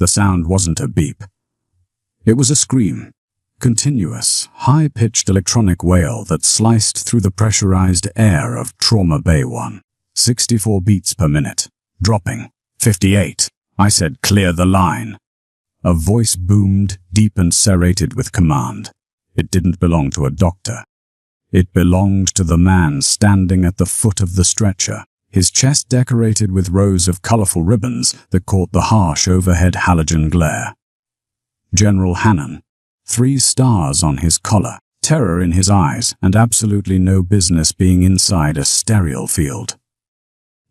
The sound wasn't a beep. It was a scream. Continuous, high-pitched electronic wail that sliced through the pressurized air of Trauma Bay 1. 64 beats per minute. Dropping. 58. I said, "Clear the line." A voice boomed, deep and serrated with command. It didn't belong to a doctor. It belonged to the man standing at the foot of the stretcher, his chest decorated with rows of colorful ribbons that caught the harsh overhead halogen glare. General Hannon. 3 stars on his collar, terror in his eyes, and absolutely no business being inside a sterile field.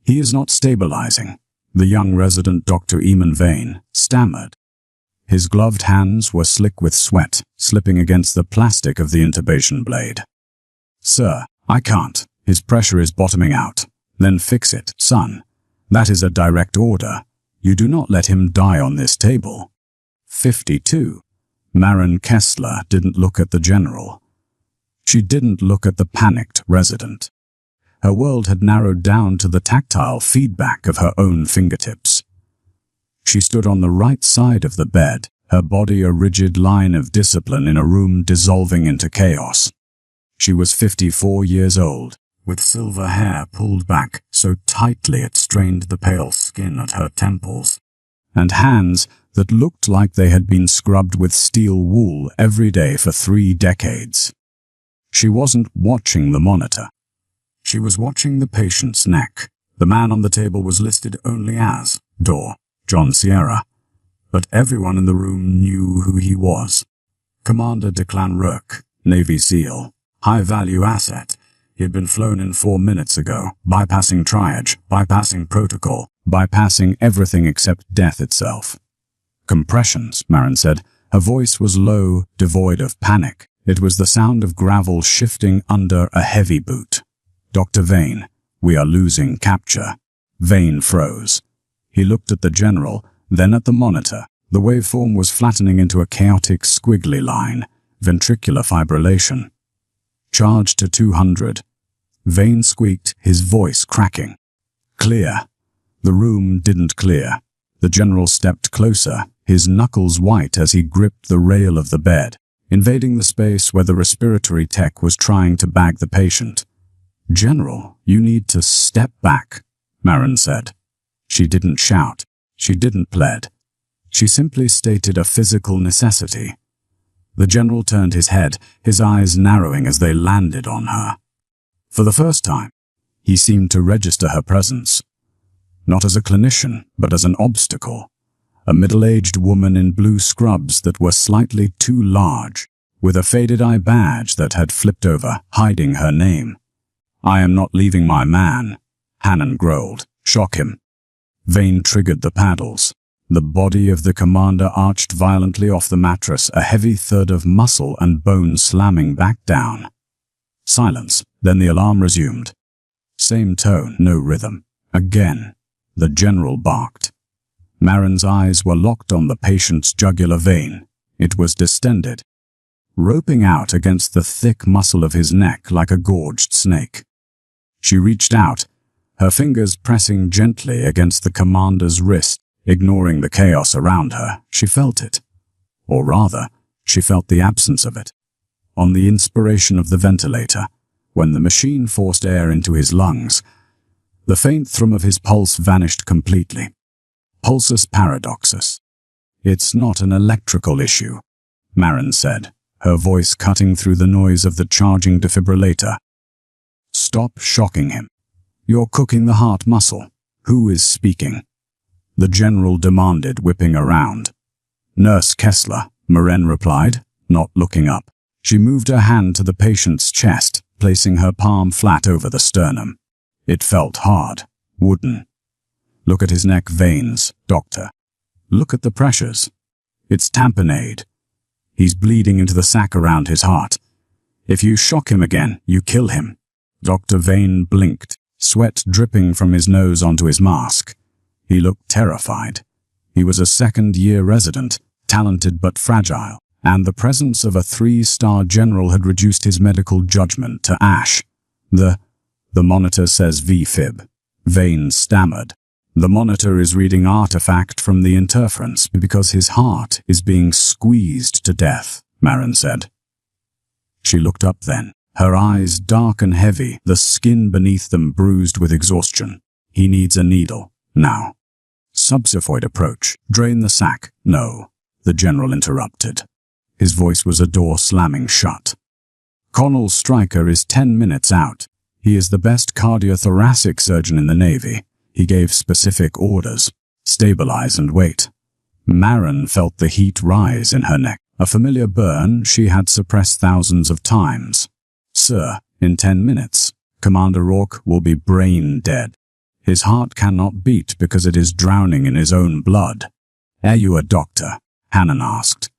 "He is not stabilizing," the young resident Dr. Eamon Vane stammered. His gloved hands were slick with sweat, slipping against the plastic of the intubation blade. "Sir, I can't. His pressure is bottoming out." "Then fix it, son. That is a direct order. You do not let him die on this table." 52. Maren Kessler didn't look at the general. She didn't look at the panicked resident. Her world had narrowed down to the tactile feedback of her own fingertips. She stood on the right side of the bed, her body a rigid line of discipline in a room dissolving into chaos. She was 54 years old, with silver hair pulled back so tightly it strained the pale skin at her temples, and hands that looked like they had been scrubbed with steel wool every day for 3 decades. She wasn't watching the monitor. She was watching the patient's neck. The man on the table was listed only as Dor John Sierra, but everyone in the room knew who he was. Commander Declan Rook, Navy SEAL, high-value asset. He had been flown in 4 minutes ago, bypassing triage, bypassing protocol, bypassing everything except death itself. "Compressions," Maren said. Her voice was low, devoid of panic. It was the sound of gravel shifting under a heavy boot. "Dr. Vane, we are losing capture." Vane froze. He looked at the general, then at the monitor. The waveform was flattening into a chaotic, squiggly line. Ventricular fibrillation. "Charge to 200. Vane squeaked, his voice cracking. "Clear." The room didn't clear. The general stepped closer, his knuckles white as he gripped the rail of the bed, invading the space where the respiratory tech was trying to bag the patient. "General, you need to step back," Maren said. She didn't shout. She didn't plead. She simply stated a physical necessity. The general turned his head, his eyes narrowing as they landed on her. For the first time, he seemed to register her presence. Not as a clinician, but as an obstacle. A middle-aged woman in blue scrubs that were slightly too large, with a faded eye badge that had flipped over, hiding her name. "I am not leaving my man," Hannon growled. "Shock him." Vane triggered the paddles. The body of the commander arched violently off the mattress, a heavy thud of muscle and bone slamming back down. Silence, then the alarm resumed. Same tone, no rhythm. Again, the general barked. Maren's eyes were locked on the patient's jugular vein. It was distended, roping out against the thick muscle of his neck like a gorged snake. She reached out, her fingers pressing gently against the commander's wrist, ignoring the chaos around her. She felt it. Or rather, she felt the absence of it. On the inspiration of the ventilator, when the machine forced air into his lungs, the faint thrum of his pulse vanished completely. Pulsus paradoxus. "It's not an electrical issue," Maren said, her voice cutting through the noise of the charging defibrillator. "Stop shocking him. You're cooking the heart muscle. Who is speaking?" The general demanded, whipping around. "Nurse Kessler," Maren replied, not looking up. She moved her hand to the patient's chest, placing her palm flat over the sternum. It felt hard, wooden. "Look at his neck veins, doctor. Look at the pressures. It's tamponade. He's bleeding into the sac around his heart. If you shock him again, you kill him." Dr. Vane blinked, sweat dripping from his nose onto his mask. He looked terrified. He was a second-year resident, talented but fragile, and the presence of a 3-star general had reduced his medical judgment to ash. The monitor says VFib. Vane stammered. The monitor is reading artifact from the interference because his heart is being squeezed to death, Marin said. She looked up then, her eyes dark and heavy, the skin beneath them bruised with exhaustion. He needs a needle, now. Subsiphoid approach. Drain the sac. No, the general interrupted. His voice was a door slamming shut. Colonel Stryker is 10 minutes out. He is the best cardiothoracic surgeon in the Navy. He gave specific orders. Stabilize and wait. Marin felt the heat rise in her neck. A familiar burn she had suppressed thousands of times. Sir, in 10 minutes, Commander Rourke will be brain dead. His heart cannot beat because it is drowning in his own blood. Are you a doctor? Hannon asked.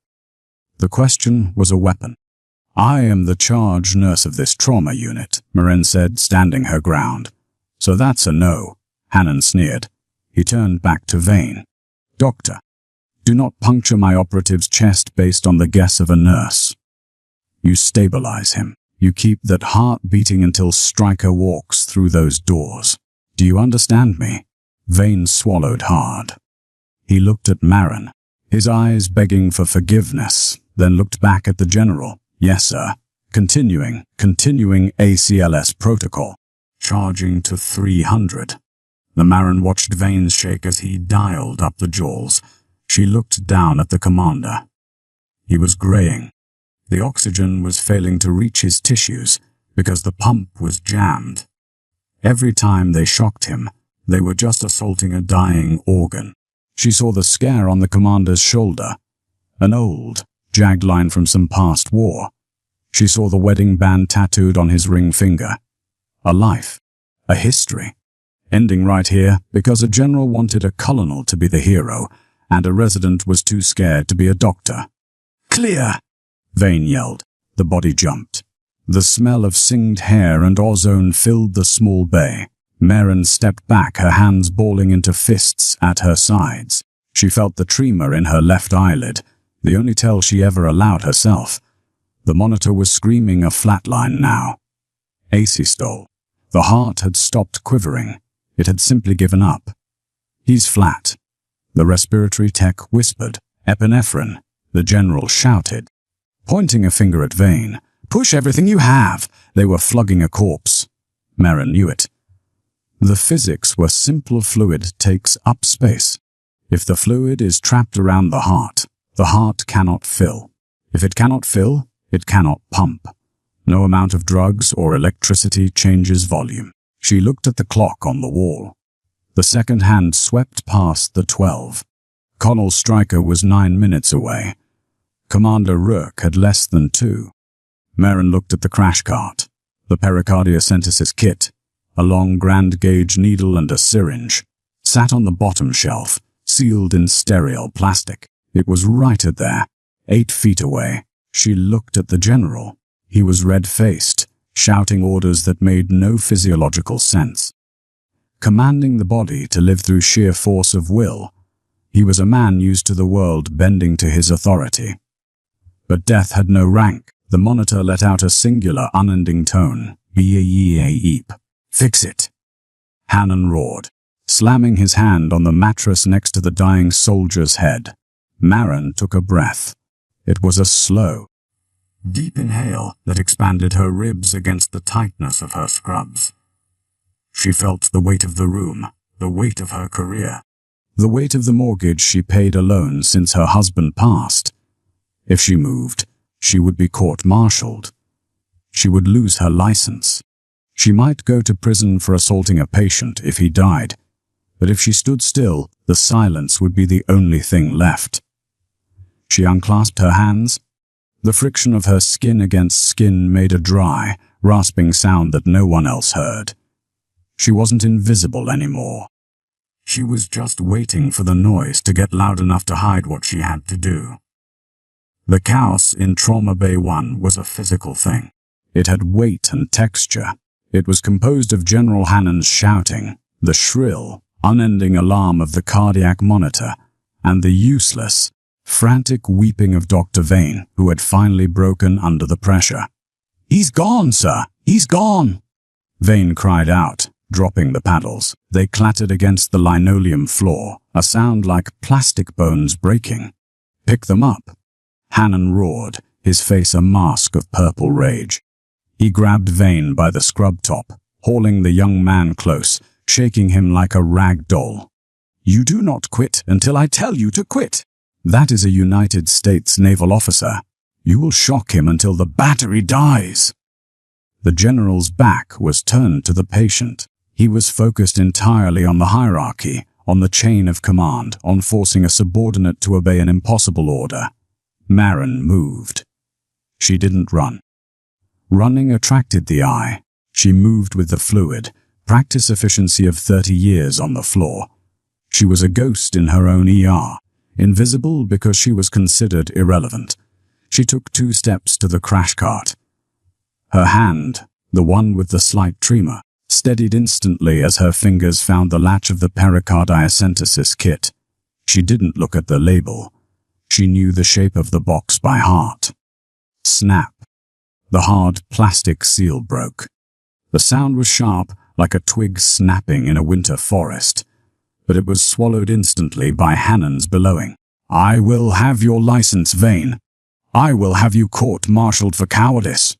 The question was a weapon. I am the charge nurse of this trauma unit, Marin said, standing her ground. So that's a no, Hannon sneered. He turned back to Vane. Doctor, do not puncture my operative's chest based on the guess of a nurse. You stabilize him. You keep that heart beating until Stryker walks through those doors. Do you understand me? Vane swallowed hard. He looked at Marin, his eyes begging for forgiveness, then looked back at the general. Yes, sir. Continuing ACLS protocol. Charging to 300. The Marin watched Vane shake as he dialed up the jawls. She looked down at the commander. He was graying. The oxygen was failing to reach his tissues because the pump was jammed. Every time they shocked him, they were just assaulting a dying organ. She saw the scare on the commander's shoulder, an old, jagged line from some past war. She saw the wedding band tattooed on his ring finger. A life, a history, ending right here because a general wanted a colonel to be the hero, and a resident was too scared to be a doctor. Clear! Vane yelled. The body jumped. The smell of singed hair and ozone filled the small bay. Marin stepped back, her hands balling into fists at her sides. She felt the tremor in her left eyelid, the only tell she ever allowed herself. The monitor was screaming a flatline now. Asystole. The heart had stopped quivering. It had simply given up. He's flat. The respiratory tech whispered. Epinephrine. The general shouted, pointing a finger at Vane. Push everything you have. They were flogging a corpse. Marin knew it. The physics were simple. Fluid takes up space. If the fluid is trapped around the heart cannot fill. If it cannot fill, it cannot pump. No amount of drugs or electricity changes volume. She looked at the clock on the wall. The second hand swept past the 12. Colonel Stryker was 9 minutes away. Commander Rourke had less than 2. Marin looked at the crash cart, the pericardiocentesis kit, a long grand gauge needle and a syringe, sat on the bottom shelf, sealed in sterile plastic. It was right there, 8 feet away. She looked at the general. He was red-faced, shouting orders that made no physiological sense. Commanding the body to live through sheer force of will, he was a man used to the world bending to his authority. But death had no rank. The monitor let out a singular, unending tone. Beep. Fix it. Hannon roared, slamming his hand on the mattress next to the dying soldier's head. Marin took a breath. It was a slow, deep inhale that expanded her ribs against the tightness of her scrubs. She felt the weight of the room, the weight of her career, the weight of the mortgage she paid alone since her husband passed. If she moved, she would be court-martialed. She would lose her license. She might go to prison for assaulting a patient if he died, but if she stood still, the silence would be the only thing left. She unclasped her hands. The friction of her skin against skin made a dry, rasping sound that no one else heard. She wasn't invisible anymore. She was just waiting for the noise to get loud enough to hide what she had to do. The chaos in Trauma Bay 1 was a physical thing. It had weight and texture. It was composed of General Hannon's shouting, the shrill, unending alarm of the cardiac monitor, and the useless, frantic weeping of Dr. Vane, who had finally broken under the pressure. "He's gone, sir! He's gone!" Vane cried out, dropping the paddles. They clattered against the linoleum floor, a sound like plastic bones breaking. "Pick them up!" Hannon roared, his face a mask of purple rage. He grabbed Vane by the scrub top, hauling the young man close, shaking him like a rag doll. "You do not quit until I tell you to quit. That is a United States naval officer. You will shock him until the battery dies." The general's back was turned to the patient. He was focused entirely on the hierarchy, on the chain of command, on forcing a subordinate to obey an impossible order. Marin moved. She didn't run. Running attracted the eye. She moved with the fluid, practice efficiency of 30 years on the floor. She was a ghost in her own ER, invisible because she was considered irrelevant. She took 2 steps to the crash cart. Her hand, the one with the slight tremor, steadied instantly as her fingers found the latch of the pericardiocentesis kit. She didn't look at the label. She knew the shape of the box by heart. Snap. The hard plastic seal broke. The sound was sharp, like a twig snapping in a winter forest, but it was swallowed instantly by Hannon's bellowing. "I will have your license, Vane. I will have you court-martialed for cowardice."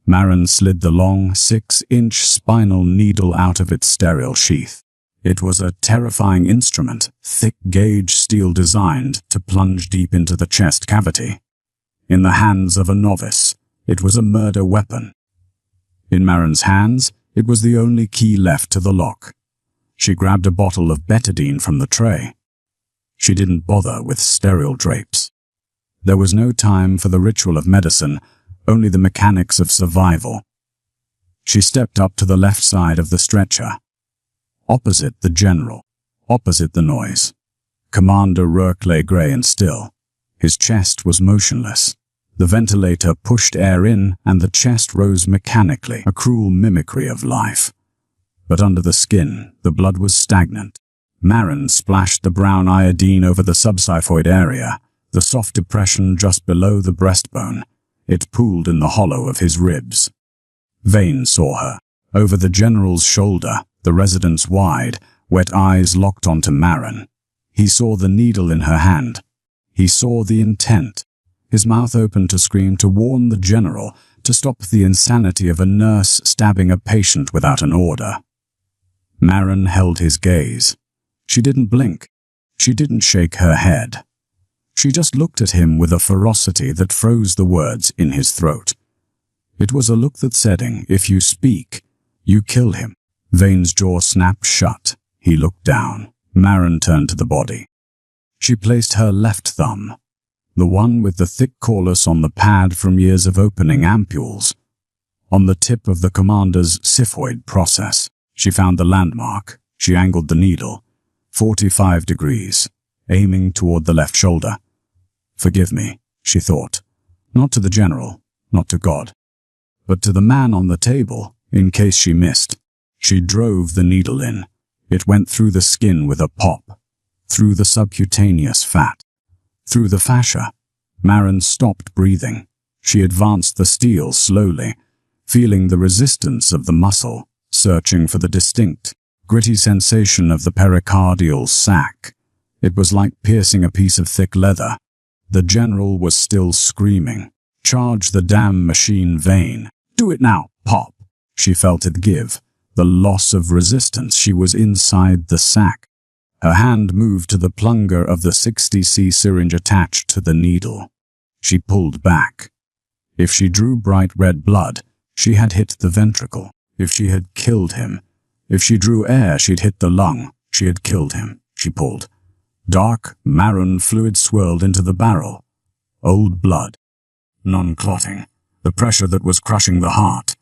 Marin slid the long, 6-inch spinal needle out of its sterile sheath. It was a terrifying instrument, thick-gauge steel designed to plunge deep into the chest cavity. In the hands of a novice, it was a murder weapon. In Marin's hands, it was the only key left to the lock. She grabbed a bottle of betadine from the tray. She didn't bother with sterile drapes. There was no time for the ritual of medicine, only the mechanics of survival. She stepped up to the left side of the stretcher. Opposite the general, opposite the noise. Commander Rourke lay gray and still. His chest was motionless. The ventilator pushed air in and the chest rose mechanically, a cruel mimicry of life. But under the skin, the blood was stagnant. Marin splashed the brown iodine over the subxiphoid area, the soft depression just below the breastbone. It pooled in the hollow of his ribs. Vane saw her. Over the general's shoulder, the resident's wide, wet eyes locked onto Marin. He saw the needle in her hand. He saw the intent. His mouth opened to scream, to warn the general, to stop the insanity of a nurse stabbing a patient without an order. Marin held his gaze. She didn't blink. She didn't shake her head. She just looked at him with a ferocity that froze the words in his throat. It was a look that said, "If you speak, you kill him." Vane's jaw snapped shut. He looked down. Marin turned to the body. She placed her left thumb, the one with the thick callus on the pad from years of opening ampules, on the tip of the commander's xiphoid process. She found the landmark. She angled the needle, 45 degrees, aiming toward the left shoulder. "Forgive me," she thought. Not to the general, not to God, but to the man on the table, in case she missed. She drove the needle in. It went through the skin with a pop, through the subcutaneous fat, through the fascia. Marin stopped breathing. She advanced the steel slowly, feeling the resistance of the muscle, searching for the distinct, gritty sensation of the pericardial sac. It was like piercing a piece of thick leather. The general was still screaming. "Charge the damn machine, Vane. Do it now, pop." She felt it give. The loss of resistance. She was inside the sac. Her hand moved to the plunger of the 60C syringe attached to the needle. She pulled back. If she drew bright red blood, she had hit the ventricle. If she had killed him. If she drew air, she'd hit the lung. She had killed him. She pulled. Dark, maroon fluid swirled into the barrel. Old blood. Non-clotting. The pressure that was crushing the heart.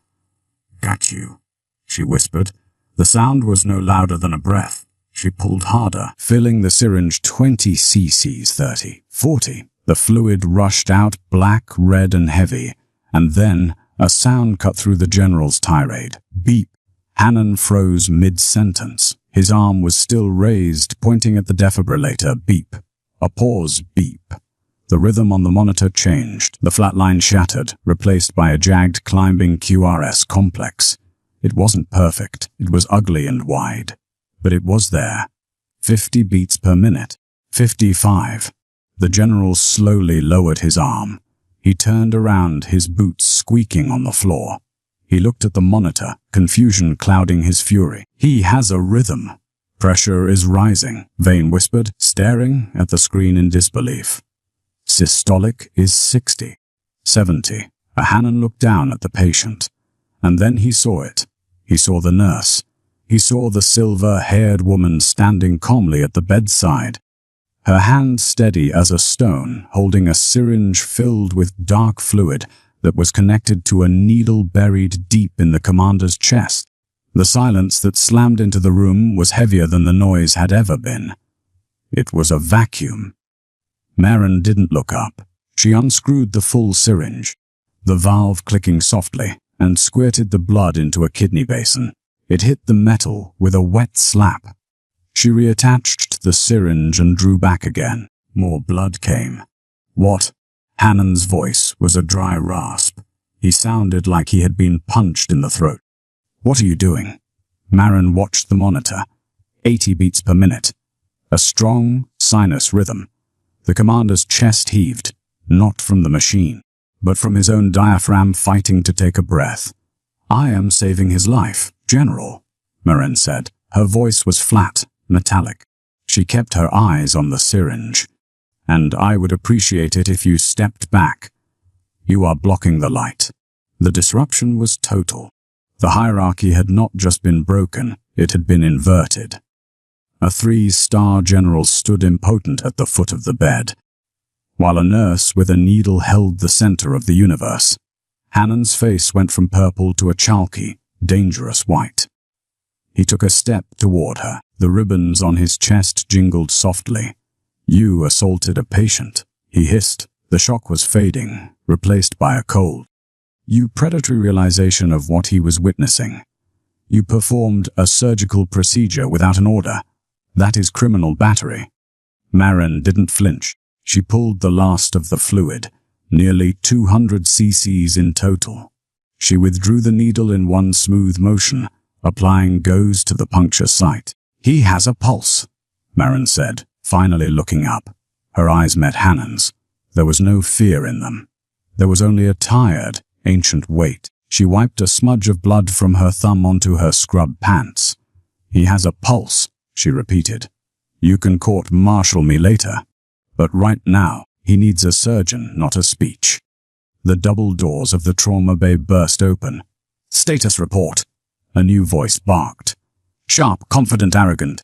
"Got you," she whispered. The sound was no louder than a breath. She pulled harder, filling the syringe 20 cc's, 30, 40. The fluid rushed out, black, red, and heavy. And then, a sound cut through the general's tirade. Beep. Hannon froze mid-sentence. His arm was still raised, pointing at the defibrillator. Beep. A pause. Beep. The rhythm on the monitor changed. The flat line shattered, replaced by a jagged climbing QRS complex. It wasn't perfect, it was ugly and wide. But it was there. 50 beats per minute. 55. The general slowly lowered his arm. He turned around, his boots squeaking on the floor. He looked at the monitor, confusion clouding his fury. He has a rhythm. Pressure is rising, Vane whispered, staring at the screen in disbelief. Systolic is 60. 70. Hannon looked down at the patient. And then he saw it. He saw the nurse. He saw the silver-haired woman standing calmly at the bedside. Her hand steady as a stone, holding a syringe filled with dark fluid that was connected to a needle buried deep in the commander's chest. The silence that slammed into the room was heavier than the noise had ever been. It was a vacuum. Maren didn't look up. She unscrewed the full syringe, the valve clicking softly, and squirted the blood into a kidney basin. It hit the metal with a wet slap. She reattached the syringe and drew back again. More blood came. What? Hannon's voice was a dry rasp. He sounded like he had been punched in the throat. What are you doing? Maren watched the monitor. 80 beats per minute. A strong, sinus rhythm. The commander's chest heaved, not from the machine, but from his own diaphragm fighting to take a breath. I am saving his life, General, Maren said. Her voice was flat, metallic. She kept her eyes on the syringe. And I would appreciate it if you stepped back. You are blocking the light. The disruption was total. The hierarchy had not just been broken, it had been inverted. A 3-star general stood impotent at the foot of the bed, while a nurse with a needle held the center of the universe. Hannon's face went from purple to a chalky, dangerous white. He took a step toward her. The ribbons on his chest jingled softly. You assaulted a patient, he hissed. The shock was fading, replaced by a cold, predatory realization of what he was witnessing. You performed a surgical procedure without an order. That is criminal battery. Maren didn't flinch. She pulled the last of the fluid, nearly 200 cc's in total. She withdrew the needle in one smooth motion, applying gauze to the puncture site. He has a pulse, Maren said, finally looking up. Her eyes met Hannon's. There was no fear in them. There was only a tired, ancient weight. She wiped a smudge of blood from her thumb onto her scrub pants. He has a pulse, she repeated. You can court-martial me later. But right now, he needs a surgeon, not a speech. The double doors of the trauma bay burst open. Status report. A new voice barked. Sharp, confident, arrogant.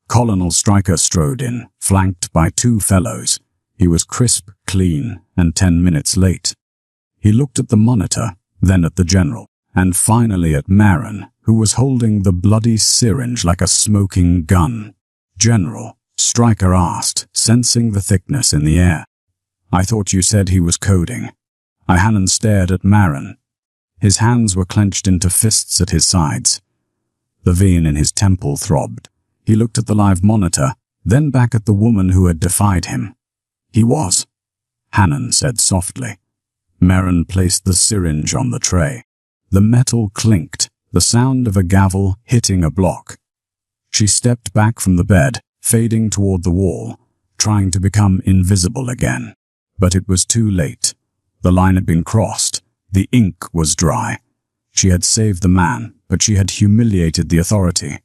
Colonel Stryker strode in, flanked by 2 fellows. He was crisp, clean, and 10 minutes late. He looked at the monitor, then at the general, and finally at Maren, who was holding the bloody syringe like a smoking gun. General, Stryker asked, sensing the thickness in the air. I thought you said he was coding. Hannon stared at Maren. His hands were clenched into fists at his sides. The vein in his temple throbbed. He looked at the live monitor, then back at the woman who had defied him. He was, Hannon said softly. Maren placed the syringe on the tray. The metal clinked, the sound of a gavel hitting a block. She stepped back from the bed, fading toward the wall, trying to become invisible again. But it was too late. The line had been crossed. The ink was dry. She had saved the man, but she had humiliated the authority.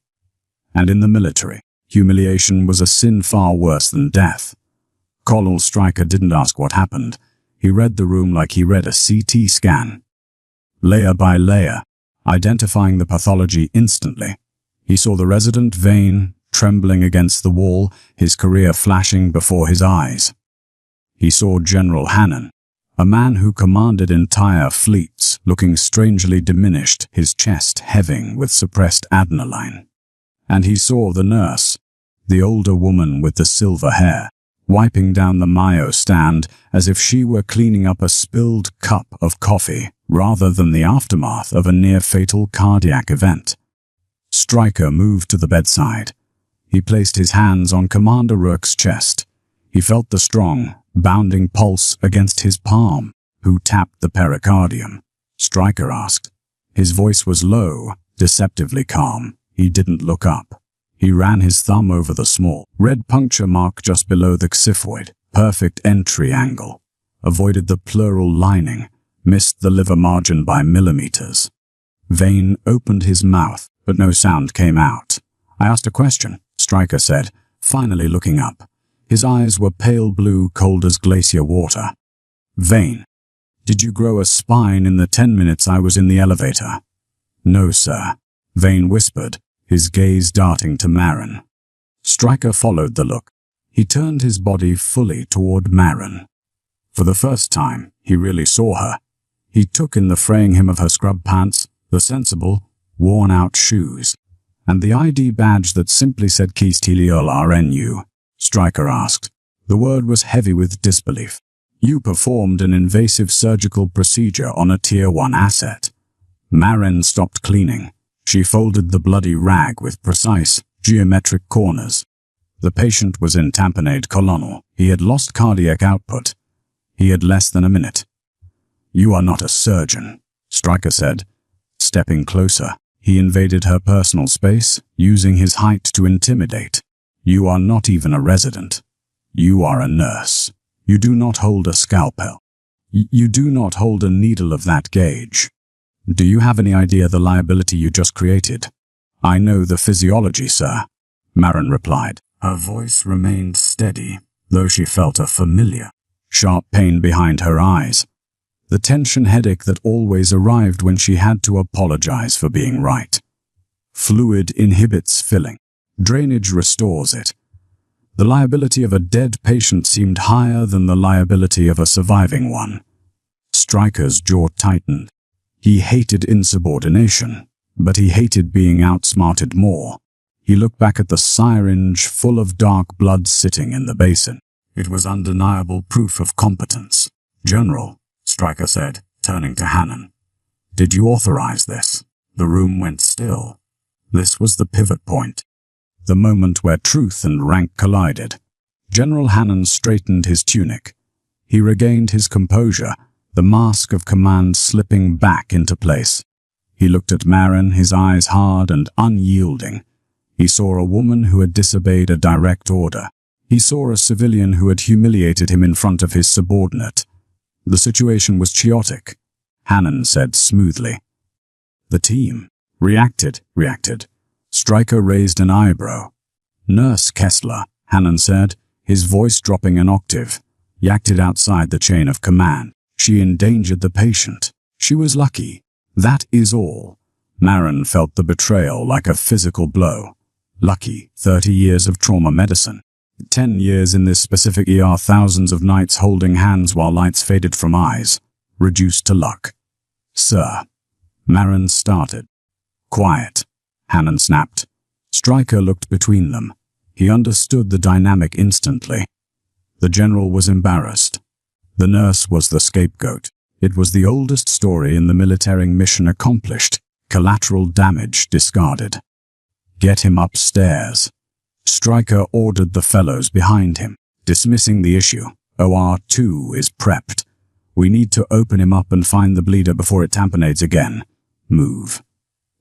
And in the military, humiliation was a sin far worse than death. Colonel Stryker didn't ask what happened. He read the room like he read a CT scan. Layer by layer, identifying the pathology instantly. He saw the resident Vane trembling against the wall, his career flashing before his eyes. He saw General Hannon, a man who commanded entire fleets, looking strangely diminished, his chest heaving with suppressed adrenaline. And he saw the nurse, the older woman with the silver hair, wiping down the Mayo stand as if she were cleaning up a spilled cup of coffee rather than the aftermath of a near-fatal cardiac event. Stryker moved to the bedside. He placed his hands on Commander Rourke's chest. He felt the strong, bounding pulse against his palm. Who tapped the pericardium? Stryker asked. His voice was low, deceptively calm. He didn't look up. He ran his thumb over the small, red puncture mark just below the xiphoid. Perfect entry angle. Avoided the pleural lining. Missed the liver margin by millimeters. Vane opened his mouth, but no sound came out. I asked a question, Stryker said, finally looking up. His eyes were pale blue, cold as glacier water. Vane, did you grow a spine in the 10 minutes I was in the elevator? No, sir, Vane whispered, his gaze darting to Marin. Stryker followed the look. He turned his body fully toward Marin. For the first time, he really saw her. He took in the fraying hem of her scrub pants, the sensible, worn-out shoes, and the ID badge that simply said Keysteliol RNU. Stryker asked. The word was heavy with disbelief. You performed an invasive surgical procedure on a Tier 1 asset. Marin stopped cleaning. She folded the bloody rag with precise, geometric corners. The patient was in tamponade colonel. He had lost cardiac output. He had less than a minute. You are not a surgeon, Stryker said. Stepping closer, he invaded her personal space, using his height to intimidate. You are not even a resident. You are a nurse. You do not hold a scalpel. You do not hold a needle of that gauge. Do you have any idea the liability you just created? I know the physiology, sir, Marin replied. Her voice remained steady, though she felt a familiar, sharp pain behind her eyes. The tension headache that always arrived when she had to apologize for being right. Fluid inhibits filling. Drainage restores it. The liability of a dead patient seemed higher than the liability of a surviving one. Stryker's jaw tightened. He hated insubordination, but he hated being outsmarted more. He looked back at the syringe full of dark blood sitting in the basin. It was undeniable proof of competence. General, Stryker said, turning to Hannon. Did you authorize this? The room went still. This was the pivot point. The moment where truth and rank collided. General Hannon straightened his tunic. He regained his composure, the mask of command slipping back into place. He looked at Marin, his eyes hard and unyielding. He saw a woman who had disobeyed a direct order. He saw a civilian who had humiliated him in front of his subordinate. The situation was chaotic, Hannon said smoothly. The team reacted. Stryker raised an eyebrow. Nurse Kessler, Hannon said, his voice dropping an octave. He acted outside the chain of command. She endangered the patient. She was lucky. That is all. Marin felt the betrayal like a physical blow. Lucky, 30 years of trauma medicine. 10 years in this specific ER, thousands of nights holding hands while lights faded from eyes. Reduced to luck. Sir. Marin started. Quiet. Hannon snapped. Stryker looked between them. He understood the dynamic instantly. The general was embarrassed. The nurse was the scapegoat. It was the oldest story in the military mission accomplished. Collateral damage discarded. Get him upstairs. Stryker ordered the fellows behind him, dismissing the issue. OR2 is prepped. We need to open him up and find the bleeder before it tamponades again. Move.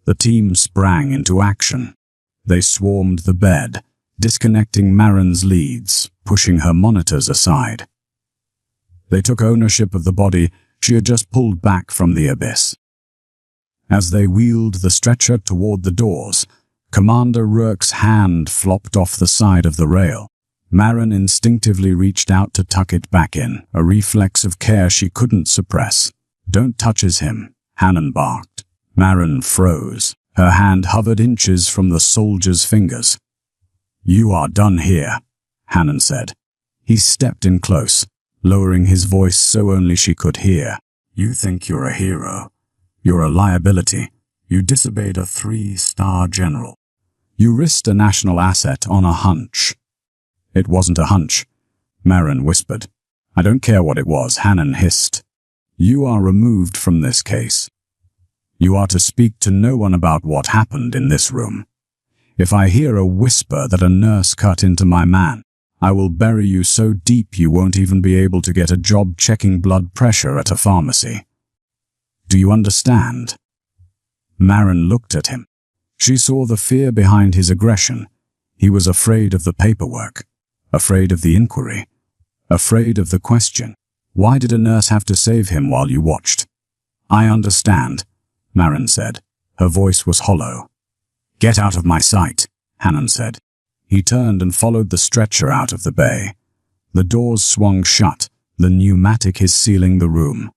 The team sprang into action. They swarmed the bed, disconnecting Marin's leads, pushing her monitors aside. They took ownership of the body she had just pulled back from the abyss. As they wheeled the stretcher toward the doors, Commander Rourke's hand flopped off the side of the rail. Marin instinctively reached out to tuck it back in, a reflex of care she couldn't suppress. Don't touch him, Hannon barked. Marin froze. Her hand hovered inches from the soldier's fingers. You are done here, Hannon said. He stepped in close, lowering his voice so only she could hear. You think you're a hero. You're a liability. You disobeyed a 3-star general. You risked a national asset on a hunch. It wasn't a hunch, Marin whispered. I don't care what it was, Hannon hissed. You are removed from this case. You are to speak to no one about what happened in this room. If I hear a whisper that a nurse cut into my man, I will bury you so deep you won't even be able to get a job checking blood pressure at a pharmacy. Do you understand? Marin looked at him. She saw the fear behind his aggression. He was afraid of the paperwork, afraid of the inquiry, afraid of the question. Why did a nurse have to save him while you watched? I understand, Marin said. Her voice was hollow. Get out of my sight, Hannon said. He turned and followed the stretcher out of the bay. The doors swung shut, the pneumatic hiss sealing the room.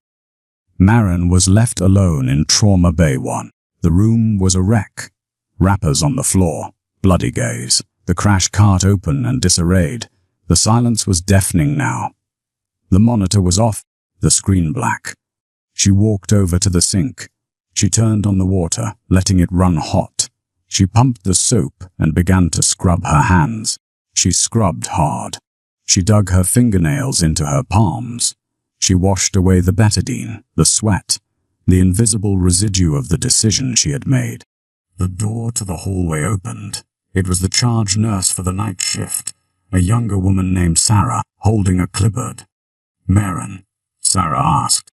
Marin was left alone in Trauma Bay 1. The room was a wreck. Wrappers on the floor, bloody gaze, the crash cart open and disarrayed. The silence was deafening now. The monitor was off, the screen black. She walked over to the sink. She turned on the water, letting it run hot. She pumped the soap and began to scrub her hands. She scrubbed hard. She dug her fingernails into her palms. She washed away the betadine, the sweat, the invisible residue of the decision she had made. The door to the hallway opened. It was the charge nurse for the night shift, a younger woman named Sarah, holding a clipboard. Marin, Sarah asked,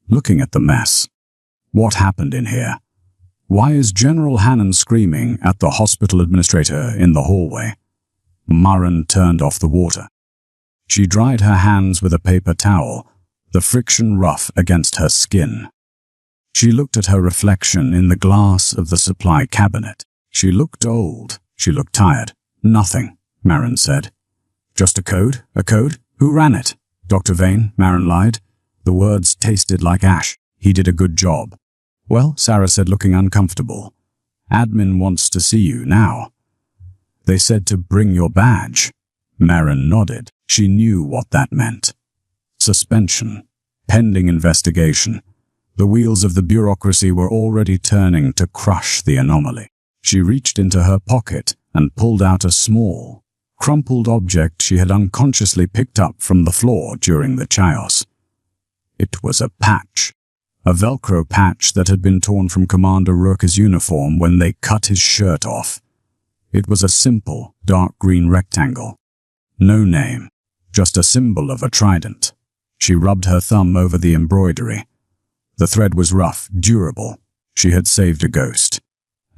looking at the mess. What happened in here? Why is General Hannon screaming at the hospital administrator in the hallway? Marin turned off the water. She dried her hands with a paper towel, the friction rough against her skin. She looked at her reflection in the glass of the supply cabinet. She looked old. She looked tired. Nothing, Marin said. Just a code? A code? Who ran it? Dr. Vane, Marin lied. The words tasted like ash. He did a good job. Well, Sarah said, looking uncomfortable. Admin wants to see you now. They said to bring your badge. Marin nodded. She knew what that meant. Suspension. Pending investigation. The wheels of the bureaucracy were already turning to crush the anomaly. She reached into her pocket and pulled out a small, crumpled object she had unconsciously picked up from the floor during the chaos. It was a patch. A Velcro patch that had been torn from Commander Rourke's uniform when they cut his shirt off. It was a simple, dark green rectangle. No name, just a symbol of a trident. She rubbed her thumb over the embroidery. The thread was rough, durable. She had saved a ghost.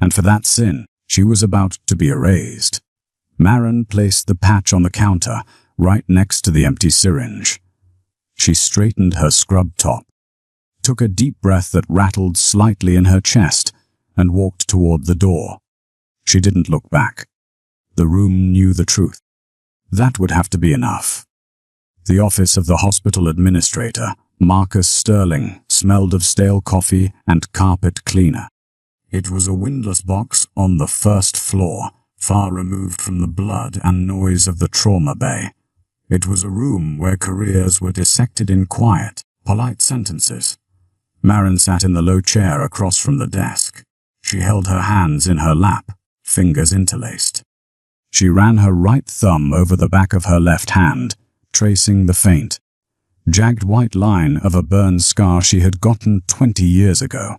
And for that sin, she was about to be erased. Marin placed the patch on the counter, right next to the empty syringe. She straightened her scrub top, took a deep breath that rattled slightly in her chest, and walked toward the door. She didn't look back. The room knew the truth. That would have to be enough. The office of the hospital administrator, Marcus Sterling, smelled of stale coffee and carpet cleaner. It was a windowless box on the first floor, far removed from the blood and noise of the trauma bay. It was a room where careers were dissected in quiet, polite sentences. Marin sat in the low chair across from the desk. She held her hands in her lap, fingers interlaced. She ran her right thumb over the back of her left hand, tracing the faint, jagged white line of a burn scar she had gotten 20 years ago.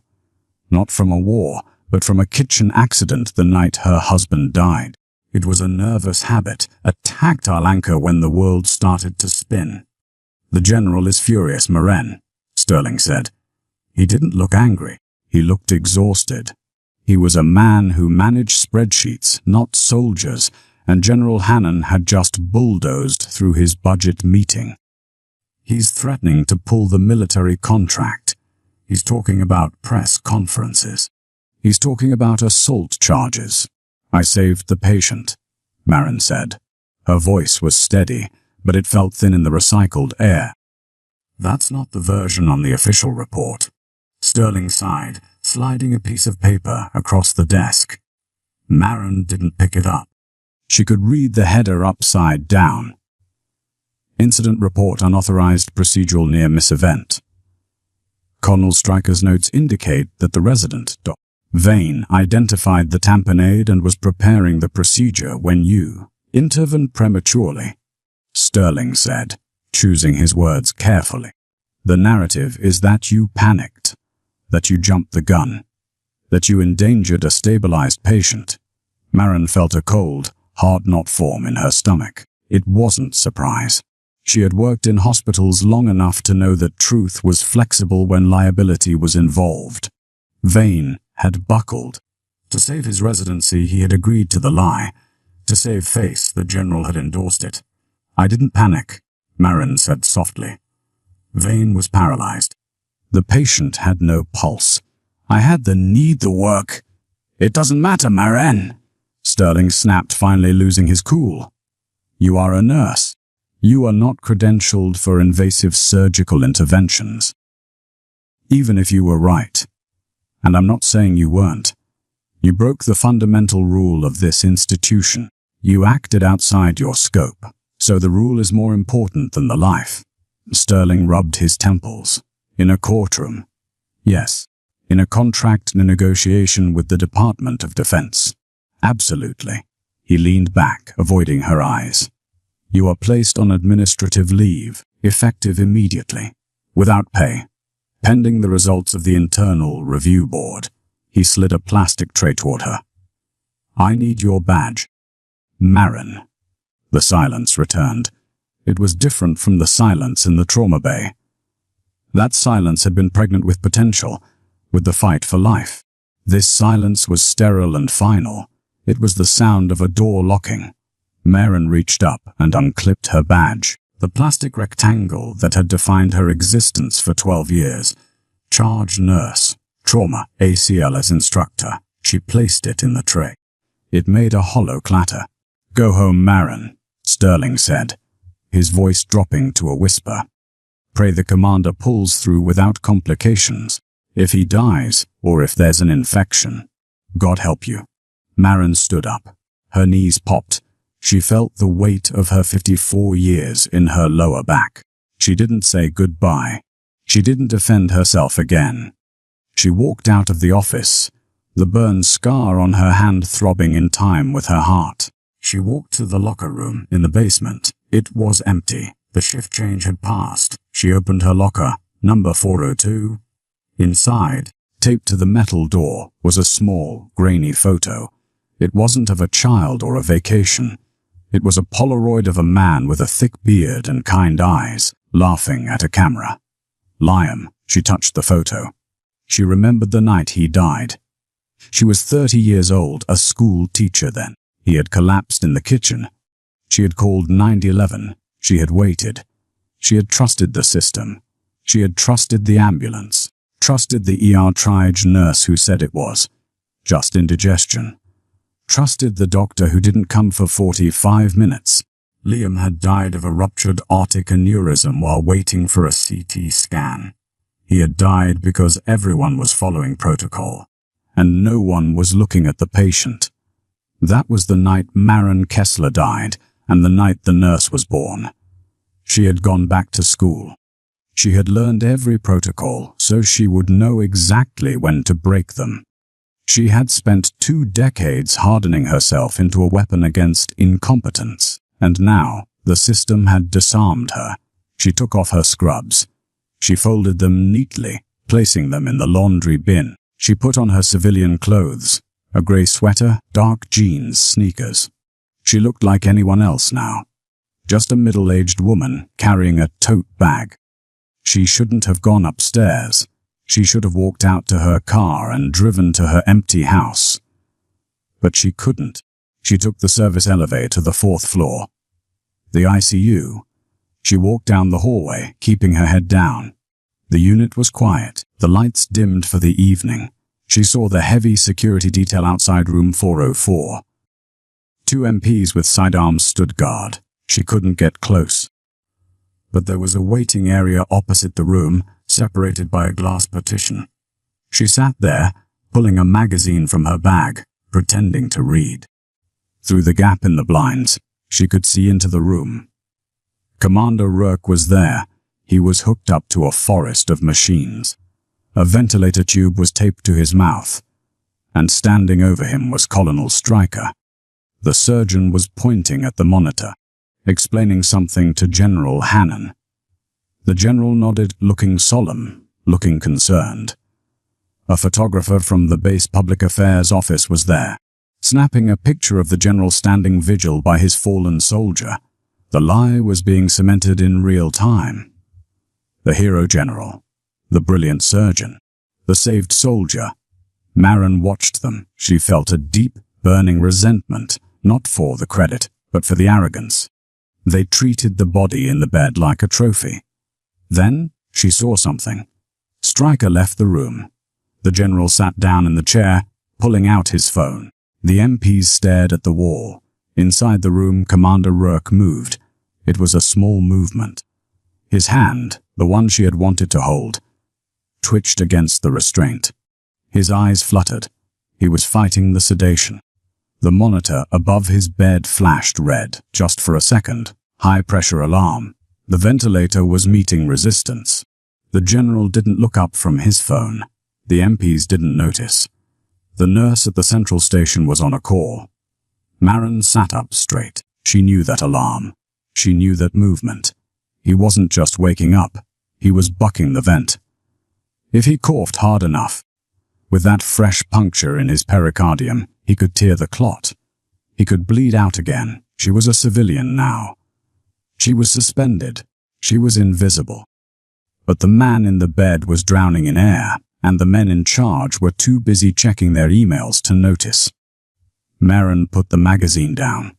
Not from a war, but from a kitchen accident the night her husband died. It was a nervous habit, a tactile anchor when the world started to spin. The general is furious, Marin, Sterling said. He didn't look angry. He looked exhausted. He was a man who managed spreadsheets, not soldiers, and General Hannon had just bulldozed through his budget meeting. He's threatening to pull the military contract. He's talking about press conferences. He's talking about assault charges. I saved the patient, Marin said. Her voice was steady, but it felt thin in the recycled air. That's not the version on the official report. Sterling sighed, sliding a piece of paper across the desk. Marin didn't pick it up. She could read the header upside down. Incident report unauthorized procedural near-miss event. Colonel Stryker's notes indicate that the resident, Dr. Vane, identified the tamponade and was preparing the procedure when you intervened prematurely, Sterling said, choosing his words carefully. The narrative is that you panicked, that you jumped the gun, that you endangered a stabilized patient. Marin felt a cold, hard knot form in her stomach. It wasn't surprise. She had worked in hospitals long enough to know that truth was flexible when liability was involved. Vane had buckled. To save his residency, he had agreed to the lie. To save face, the general had endorsed it. I didn't panic, Marin said softly. Vane was paralyzed. The patient had no pulse. I had the work. It doesn't matter, Marin. Sterling snapped, finally losing his cool. You are a nurse. You are not credentialed for invasive surgical interventions. Even if you were right, and I'm not saying you weren't, you broke the fundamental rule of this institution. You acted outside your scope, so the rule is more important than the life. Sterling rubbed his temples. In a courtroom. Yes, in a contract negotiation with the Department of Defense. Absolutely. He leaned back, avoiding her eyes. You are placed on administrative leave, effective immediately, without pay, pending the results of the internal review board. He slid a plastic tray toward her. I need your badge. Marin. The silence returned. It was different from the silence in the trauma bay. That silence had been pregnant with potential, with the fight for life. This silence was sterile and final. It was the sound of a door locking. Marin reached up and unclipped her badge, the plastic rectangle that had defined her existence for 12 years. Charge nurse, trauma, ACL as instructor. She placed it in the tray. It made a hollow clatter. Go home, Marin, Sterling said, his voice dropping to a whisper. Pray the commander pulls through without complications. If he dies, or if there's an infection, God help you. Marin stood up. Her knees popped. She felt the weight of her 54 years in her lower back. She didn't say goodbye. She didn't defend herself again. She walked out of the office, the burn scar on her hand throbbing in time with her heart. She walked to the locker room in the basement. It was empty. The shift change had passed. She opened her locker, number 402. Inside, taped to the metal door, was a small, grainy photo. It wasn't of a child or a vacation. It was a Polaroid of a man with a thick beard and kind eyes, laughing at a camera. Liam, she touched the photo. She remembered the night he died. She was 30 years old, a school teacher then. He had collapsed in the kitchen. She had called 911. She had waited. She had trusted the system. She had trusted the ambulance. Trusted the ER triage nurse who said it was just indigestion. Trusted the doctor who didn't come for 45 minutes. Liam had died of a ruptured aortic aneurysm while waiting for a CT scan. He had died because everyone was following protocol, and no one was looking at the patient. That was the night Marin Kessler died, and the night the nurse was born. She had gone back to school. She had learned every protocol, so she would know exactly when to break them. She had spent 2 decades hardening herself into a weapon against incompetence, and now the system had disarmed her. She took off her scrubs. She folded them neatly, placing them in the laundry bin. She put on her civilian clothes, a gray sweater, dark jeans, sneakers. She looked like anyone else now. Just a middle-aged woman carrying a tote bag. She shouldn't have gone upstairs. She should have walked out to her car and driven to her empty house. But she couldn't. She took the service elevator to the 4th floor. The ICU. She walked down the hallway, keeping her head down. The unit was quiet, the lights dimmed for the evening. She saw the heavy security detail outside room 404. 2 MPs with sidearms stood guard. She couldn't get close. But there was a waiting area opposite the room, separated by a glass partition. She sat there, pulling a magazine from her bag, pretending to read. Through the gap in the blinds, she could see into the room. Commander Rourke was there. He was hooked up to a forest of machines. A ventilator tube was taped to his mouth, and standing over him was Colonel Stryker. The surgeon was pointing at the monitor, explaining something to General Hannon. The general nodded, looking solemn, looking concerned. A photographer from the base public affairs office was there, snapping a picture of the general standing vigil by his fallen soldier. The lie was being cemented in real time. The hero general, the brilliant surgeon, the saved soldier, Marin watched them. She felt a deep, burning resentment, not for the credit, but for the arrogance. They treated the body in the bed like a trophy. Then she saw something. Stryker left the room. The general sat down in the chair, pulling out his phone. The MPs stared at the wall. Inside the room, Commander Rourke moved. It was a small movement. His hand, the one she had wanted to hold, twitched against the restraint. His eyes fluttered. He was fighting the sedation. The monitor above his bed flashed red, just for a second. High-pressure alarm. The ventilator was meeting resistance. The general didn't look up from his phone. The MPs didn't notice. The nurse at the central station was on a call. Marin sat up straight. She knew that alarm. She knew that movement. He wasn't just waking up. He was bucking the vent. If he coughed hard enough, with that fresh puncture in his pericardium, he could tear the clot. He could bleed out again. She was a civilian now. She was suspended. She was invisible. But the man in the bed was drowning in air, and the men in charge were too busy checking their emails to notice. Marin put the magazine down.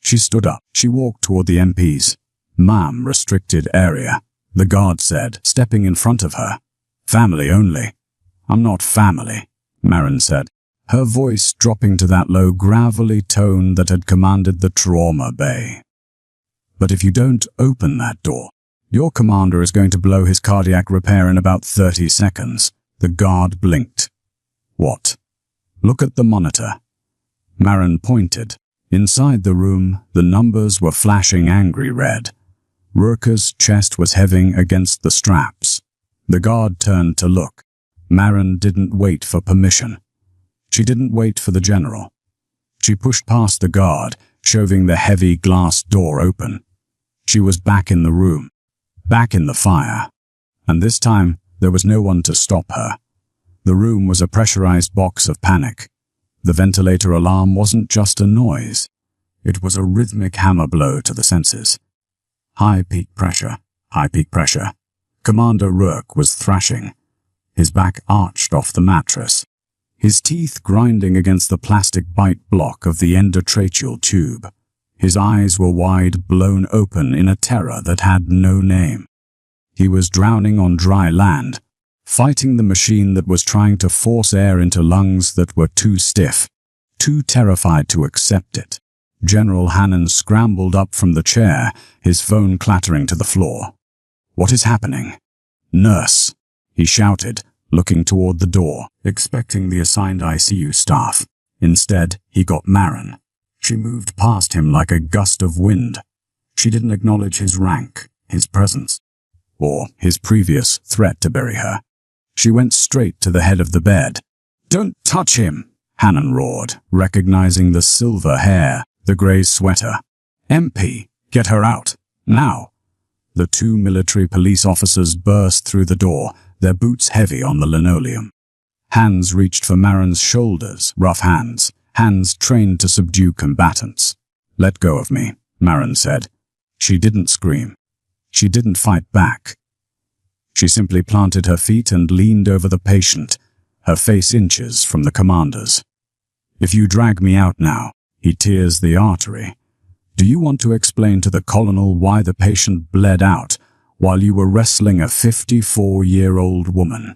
She stood up. She walked toward the MPs. "Ma'am, restricted area," the guard said, stepping in front of her. "Family only." "I'm not family," Marin said, her voice dropping to that low, gravelly tone that had commanded the trauma bay. "But if you don't open that door, your commander is going to blow his cardiac repair in about 30 seconds. The guard blinked. "What?" "Look at the monitor." Marin pointed. Inside the room, the numbers were flashing angry red. Rourke's chest was heaving against the straps. The guard turned to look. Marin didn't wait for permission. She didn't wait for the general. She pushed past the guard, shoving the heavy glass door open. She was back in the room, back in the fire. And this time, there was no one to stop her. The room was a pressurized box of panic. The ventilator alarm wasn't just a noise. It was a rhythmic hammer blow to the senses. High peak pressure, high peak pressure. Commander Rourke was thrashing. His back arched off the mattress, his teeth grinding against the plastic bite block of the endotracheal tube. His eyes were wide, blown open in a terror that had no name. He was drowning on dry land, fighting the machine that was trying to force air into lungs that were too stiff, too terrified to accept it. General Hannon scrambled up from the chair, his phone clattering to the floor. "What is happening?" "Nurse," he shouted, looking toward the door, expecting the assigned ICU staff. Instead, he got Marin. She moved past him like a gust of wind. She didn't acknowledge his rank, his presence, or his previous threat to bury her. She went straight to the head of the bed. "Don't touch him!" Hannon roared, recognizing the silver hair, the gray sweater. "MP, get her out, now!" The two military police officers burst through the door, their boots heavy on the linoleum. Hands reached for Marin's shoulders, rough hands, hands trained to subdue combatants. "Let go of me," Marin said. She didn't scream. She didn't fight back. She simply planted her feet and leaned over the patient, her face inches from the commander's. "If you drag me out now, he tears the artery. Do you want to explain to the colonel why the patient bled out while you were wrestling a 54-year-old woman?"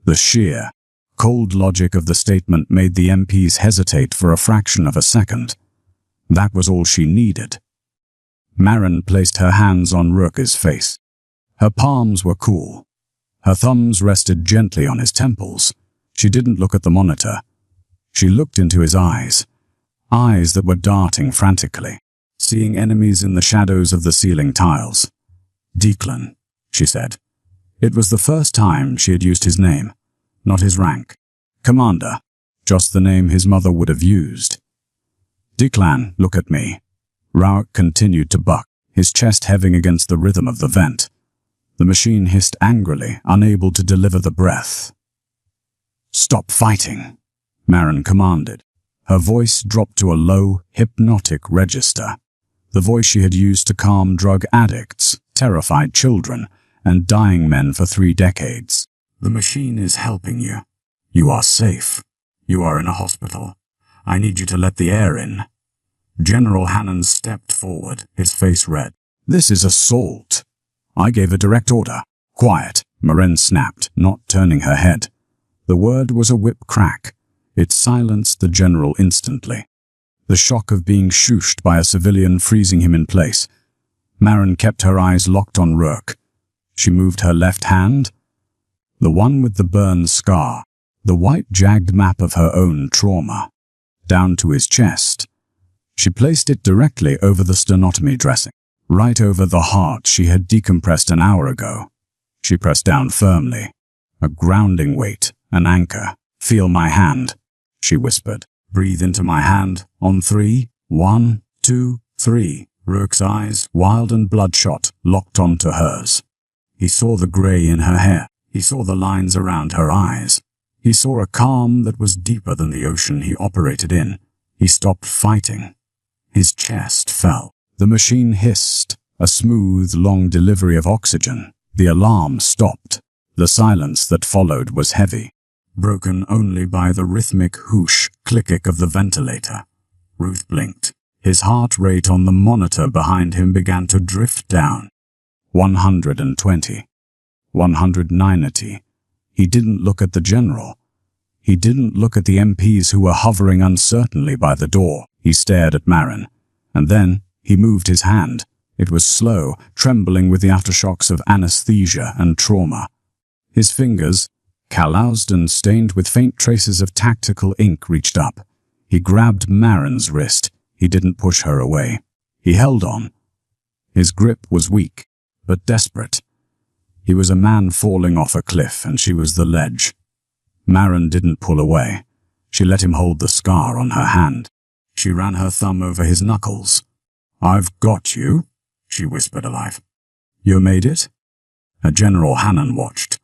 The sheer, cold logic of the statement made the MPs hesitate for a fraction of a second. That was all she needed. Marin placed her hands on Rourke's face. Her palms were cool. Her thumbs rested gently on his temples. She didn't look at the monitor. She looked into his eyes, eyes that were darting frantically, seeing enemies in the shadows of the ceiling tiles. "Declan," she said. It was the first time she had used his name, not his rank. "Commander," just the name his mother would have used. "Declan, look at me." Rourke continued to buck, his chest heaving against the rhythm of the vent. The machine hissed angrily, unable to deliver the breath. "Stop fighting," Marin commanded. Her voice dropped to a low, hypnotic register, the voice she had used to calm drug addicts, terrified children, and dying men for 3 decades. "The machine is helping you. "You are safe. You are in a hospital. I need you to let the air in." General Hannon stepped forward, his face red. "This is assault. I gave a direct order." "Quiet," Maren snapped, not turning her head. The word was a whip crack. It silenced the general instantly. The shock of being shooshed by a civilian freezing him in place. Maren kept her eyes locked on Rourke. She moved her left hand, the one with the burn scar, the white jagged map of her own trauma, down to his chest. She placed it directly over the sternotomy dressing, right over the heart she had decompressed an hour ago. She pressed down firmly, a grounding weight, an anchor. "Feel my hand," she whispered. "Breathe into my hand, on 3, 1, 2, 3. Rourke's eyes, wild and bloodshot, locked onto hers. He saw the grey in her hair. He saw the lines around her eyes. He saw a calm that was deeper than the ocean he operated in. He stopped fighting. His chest fell. The machine hissed, a smooth, long delivery of oxygen. The alarm stopped. The silence that followed was heavy, broken only by the rhythmic whoosh, click of the ventilator. Ruth blinked. His heart rate on the monitor behind him began to drift down. 120. 190. He didn't look at the general. He didn't look at the MPs who were hovering uncertainly by the door. He stared at Maren, and then he moved his hand. It was slow, trembling with the aftershocks of anesthesia and trauma. His fingers, calloused and stained with faint traces of tactical ink, reached up. He grabbed Maren's wrist. He didn't push her away. He held on. His grip was weak, but desperate. He was a man falling off a cliff, and she was the ledge. Maren didn't pull away. She let him hold the scar on her hand. She ran her thumb over his knuckles. "I've got you," she whispered alive. "You made it?" General Hannon watched.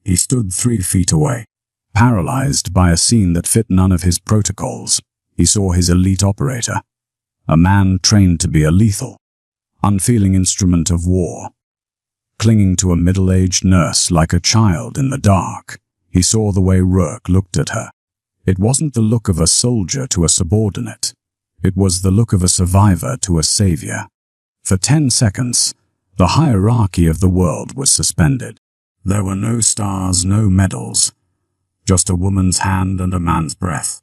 He stood 3 feet away, paralyzed by a scene that fit none of his protocols. He saw his elite operator, a man trained to be a lethal, unfeeling instrument of war, clinging to a middle-aged nurse like a child in the dark. He saw the way Rourke looked at her. It wasn't the look of a soldier to a subordinate. It was the look of a survivor to a savior. For 10 seconds, the hierarchy of the world was suspended. There were no stars, no medals, just a woman's hand and a man's breath.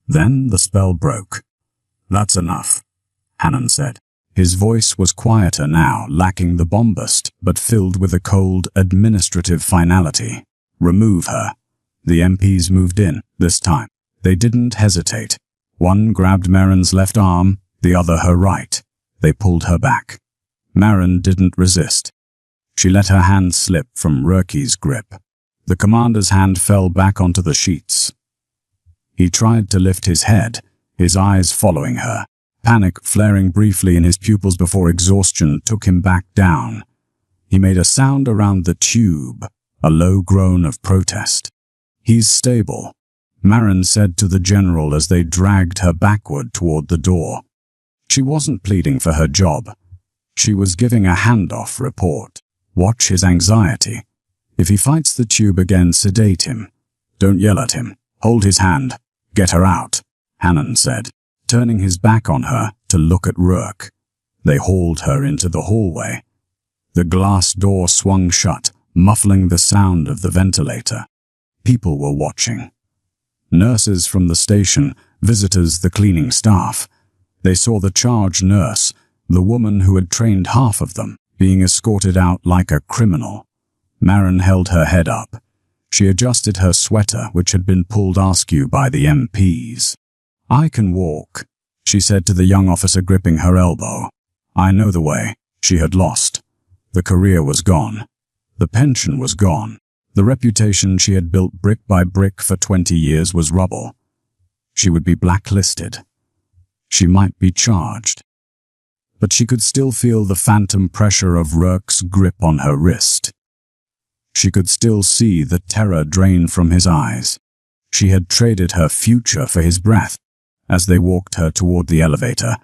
Then the spell broke. "That's enough," Hannon said. His voice was quieter now, lacking the bombast, but filled with a cold, administrative finality. "Remove her." The MPs moved in, this time. They didn't hesitate. One grabbed Maren's left arm, the other her right. They pulled her back. Maren didn't resist. She let her hand slip from Rourke's grip. The commander's hand fell back onto the sheets. He tried to lift his head, his eyes following her, panic flaring briefly in his pupils before exhaustion took him back down. He made a sound around the tube, a low groan of protest. "He's stable," Maren said to the general as they dragged her backward toward the door. She wasn't pleading for her job. She was giving a handoff report. Watch his anxiety. If he fights the tube again, sedate him. Don't yell at him. Hold his hand. "Get her out," Hannon said, turning his back on her to look at Rourke. They hauled her into the hallway. The glass door swung shut, muffling the sound of the ventilator. People were watching. Nurses from the station, visitors, the cleaning staff. They saw the charge nurse, the woman who had trained half of them, being escorted out like a criminal. Maren held her head up. She adjusted her sweater, which had been pulled askew by the MPs. "I can walk," she said to the young officer gripping her elbow. "I know the way." She had lost. The career was gone. The pension was gone. The reputation she had built brick by brick for 20 years was rubble. She would be blacklisted. She might be charged. But she could still feel the phantom pressure of Rourke's grip on her wrist. She could still see the terror drain from his eyes. She had traded her future for his breath. As they walked her toward the elevator,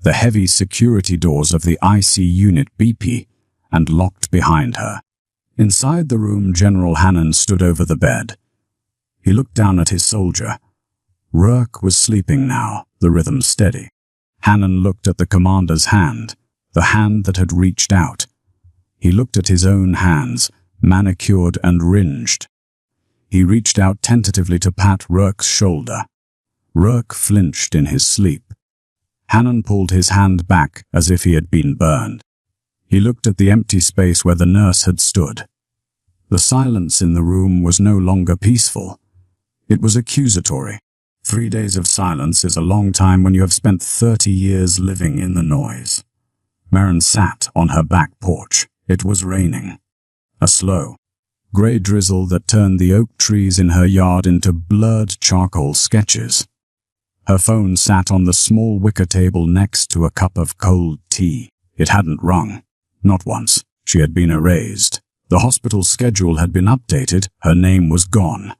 the heavy security doors of the IC unit beeped and locked behind her. Inside the room, General Hannon stood over the bed. He looked down at his soldier. Rourke was sleeping now, the rhythm steady. Hannon looked at the commander's hand, the hand that had reached out. He looked at his own hands, manicured and ringed. He reached out tentatively to pat Rourke's shoulder. Rourke flinched in his sleep. Hannon pulled his hand back as if he had been burned. He looked at the empty space where the nurse had stood. The silence in the room was no longer peaceful. It was accusatory. 3 days of silence is a long time when you have spent 30 years living in the noise. Maren sat on her back porch. It was raining. A slow, grey drizzle that turned the oak trees in her yard into blurred charcoal sketches. Her phone sat on the small wicker table next to a cup of cold tea. It hadn't rung. Not once. She had been erased. The hospital schedule had been updated. Her name was gone.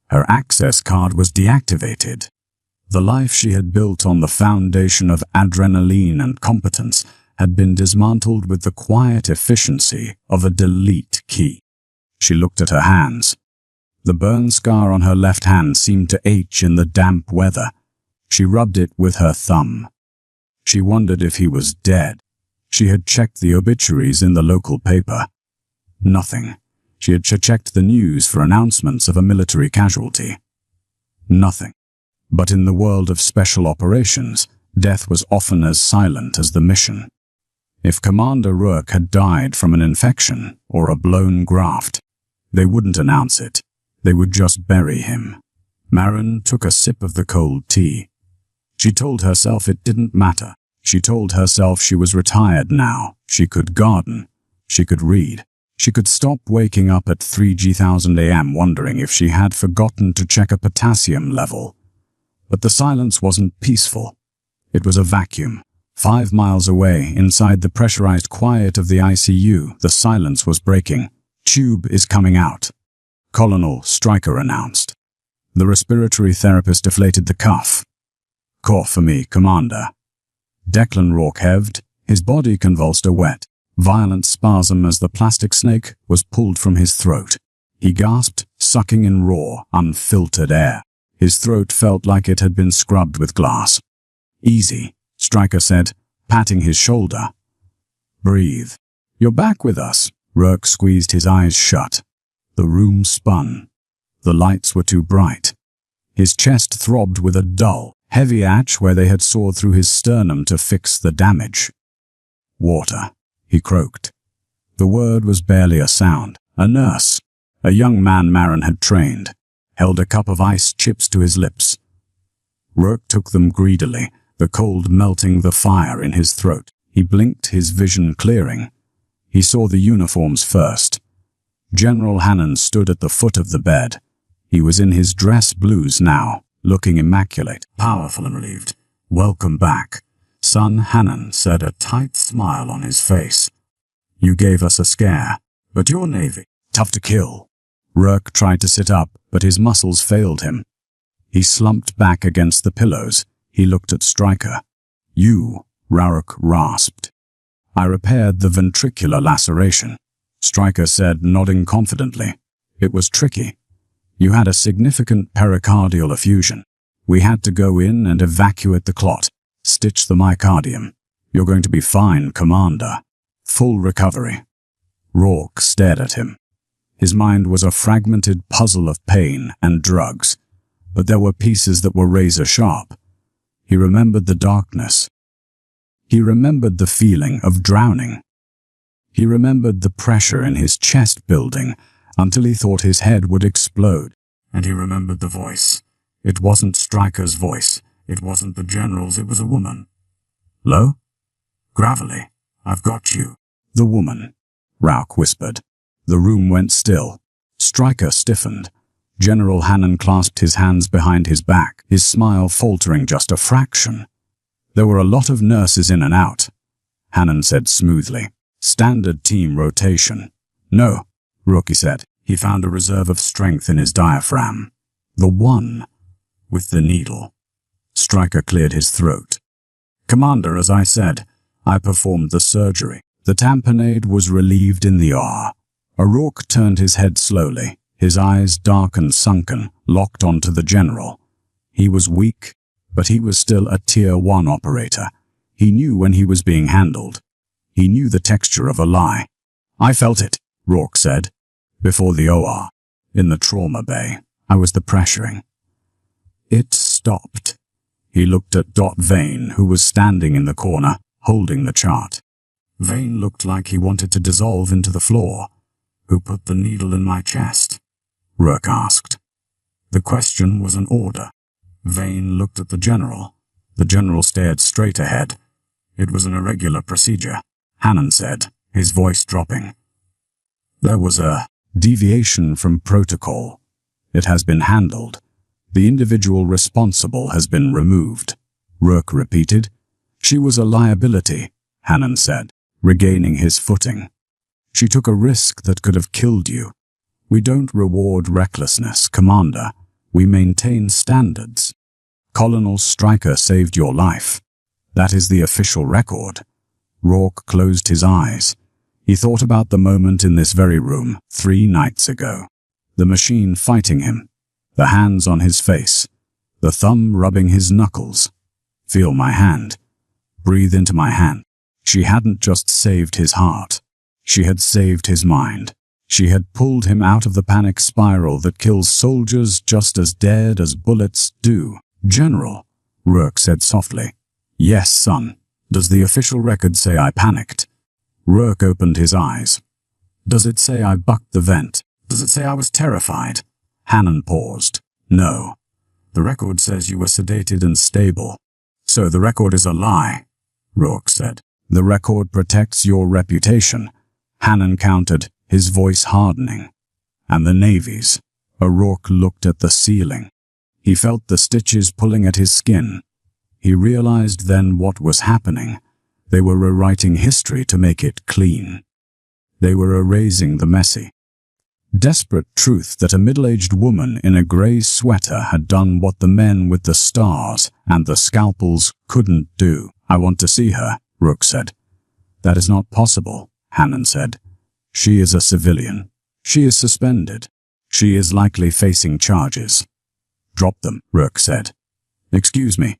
Her access card was deactivated. The life she had built on the foundation of adrenaline and competence had been dismantled with the quiet efficiency of a delete key. She looked at her hands. The burn scar on her left hand seemed to ache in the damp weather. She rubbed it with her thumb. She wondered if he was dead. She had checked the obituaries in the local paper. Nothing. She had checked the news for announcements of a military casualty. Nothing. But in the world of special operations, death was often as silent as the mission. If Commander Rourke had died from an infection or a blown graft, they wouldn't announce it. They would just bury him. Maren took a sip of the cold tea. She told herself it didn't matter. She told herself she was retired now. She could garden. She could read. She could stop waking up at 3:00 a.m. wondering if she had forgotten to check a potassium level. But the silence wasn't peaceful. It was a vacuum. 5 miles away, inside the pressurized quiet of the ICU, the silence was breaking. "Tube is coming out," Colonel Stryker announced. The respiratory therapist deflated the cuff. "Cough for me, Commander." Declan Rourke heaved. His body convulsed a wet, violent spasm as the plastic snake was pulled from his throat. He gasped, sucking in raw, unfiltered air. His throat felt like it had been scrubbed with glass. "Easy," Stryker said, patting his shoulder. "Breathe. You're back with us." Rourke squeezed his eyes shut. The room spun. The lights were too bright. His chest throbbed with a dull, heavy itch where they had sawed through his sternum to fix the damage. "Water," he croaked. The word was barely a sound. A nurse, a young man Maren had trained, held a cup of ice chips to his lips. Rourke took them greedily, the cold melting the fire in his throat. He blinked, his vision clearing. He saw the uniforms first. General Hannon stood at the foot of the bed. He was in his dress blues now, looking immaculate, powerful and relieved. "Welcome back, son," Hannon said, a tight smile on his face. "You gave us a scare, but you're Navy. Tough to kill." Rourke tried to sit up, but his muscles failed him. He slumped back against the pillows. He looked at Stryker. "You," Rourke rasped. "I repaired the ventricular laceration," Stryker said, nodding confidently. "It was tricky. You had a significant pericardial effusion. We had to go in and evacuate the clot, stitch the myocardium. You're going to be fine, Commander. Full recovery." Rourke stared at him. His mind was a fragmented puzzle of pain and drugs, but there were pieces that were razor sharp. He remembered the darkness. He remembered the feeling of drowning. He remembered the pressure in his chest building until he thought his head would explode. And he remembered the voice. It wasn't Stryker's voice. It wasn't the general's. It was a woman. "Low? Gravelly. I've got you." "The woman," Rourke whispered. The room went still. Stryker stiffened. General Hannon clasped his hands behind his back, his smile faltering just a fraction. "There were a lot of nurses in and out," Hannon said smoothly. "Standard team rotation." "No," Rourke said. He found a reserve of strength in his diaphragm. "The one with the needle." Stryker cleared his throat. "Commander, as I said, I performed the surgery. The tamponade was relieved in the OR." Rourke turned his head slowly, his eyes dark and sunken, locked onto the general. He was weak, but he was still a Tier 1 operator. He knew when he was being handled. He knew the texture of a lie. "I felt it," Rourke said. "Before the OR. In the trauma bay. I was the pressuring." It stopped. He looked at Vane, who was standing in the corner, holding the chart. Vane looked like he wanted to dissolve into the floor. "Who put the needle in my chest?" Rourke asked. The question was an order. Vane looked at the general. The general stared straight ahead. "It was an irregular procedure," Hannon said, his voice dropping. "There was a deviation from protocol. It has been handled. The individual responsible has been removed," Rourke repeated. "She was a liability," Hannon said, regaining his footing. "She took a risk that could have killed you. We don't reward recklessness, Commander. We maintain standards. Colonel Stryker saved your life. That is the official record." Rourke closed his eyes. He thought about the moment in this very room 3 nights ago. The machine fighting him, the hands on his face, the thumb rubbing his knuckles. "Feel my hand. Breathe into my hand." She hadn't just saved his heart. She had saved his mind. She had pulled him out of the panic spiral that kills soldiers just as dead as bullets do. "General," Rourke said softly. "Yes, son. Does the official record say I panicked?" Rourke opened his eyes. "Does it say I bucked the vent? Does it say I was terrified?" Hannon paused. "No. The record says you were sedated and stable." "So the record is a lie," Rourke said. "The record protects your reputation," Hannon countered, his voice hardening. "And the Navy's." Rourke looked at the ceiling. He felt the stitches pulling at his skin. He realized then what was happening. They were rewriting history to make it clean. They were erasing the messy, desperate truth that a middle-aged woman in a grey sweater had done what the men with the stars and the scalpels couldn't do. "I want to see her," Rourke said. "That is not possible," Hannon said. "She is a civilian. She is suspended. She is likely facing charges." "Drop them," Rourke said. "Excuse me."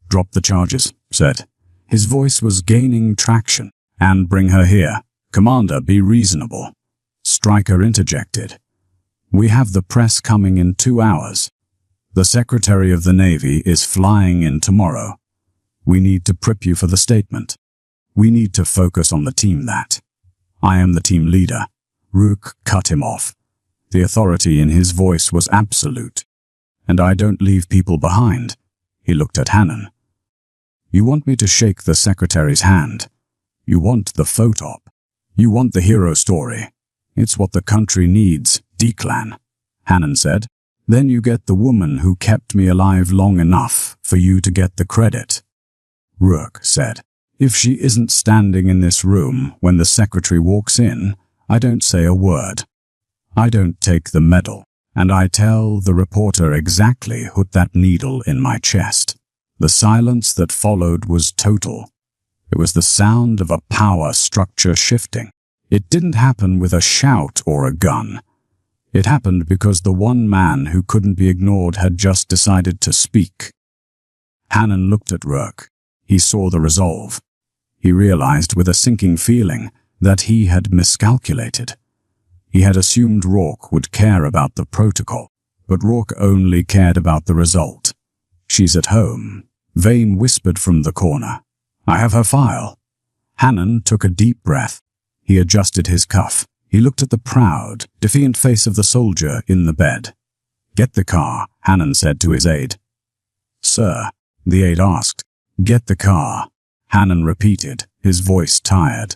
"Drop the charges," said. His voice was gaining traction. "And bring her here. Commander, be reasonable." Stryker interjected. "We have the press coming in 2 hours. The Secretary of the Navy is flying in tomorrow. We need to prep you for the statement. We need to focus on the team that." "I am the team leader." Rourke cut him off. The authority in his voice was absolute. "And I don't leave people behind." He looked at Hannon. "You want me to shake the Secretary's hand. You want the photop. You want the hero story. It's what the country needs, Declan," Hannon said. "Then you get the woman who kept me alive long enough for you to get the credit." Rourke said. "If she isn't standing in this room when the Secretary walks in, I don't say a word. I don't take the medal, and I tell the reporter exactly who put that needle in my chest." The silence that followed was total. It was the sound of a power structure shifting. It didn't happen with a shout or a gun. It happened because the one man who couldn't be ignored had just decided to speak. Hannon looked at Rourke. He saw the resolve. He realized with a sinking feeling that he had miscalculated. He had assumed Rourke would care about the protocol, but Rourke only cared about the result. "She's at home," Vane whispered from the corner. "I have her file." Hannon took a deep breath. He adjusted his cuff. He looked at the proud, defiant face of the soldier in the bed. "Get the car," Hannon said to his aide. "Sir," the aide asked. "Get the car," Hannon repeated, his voice tired.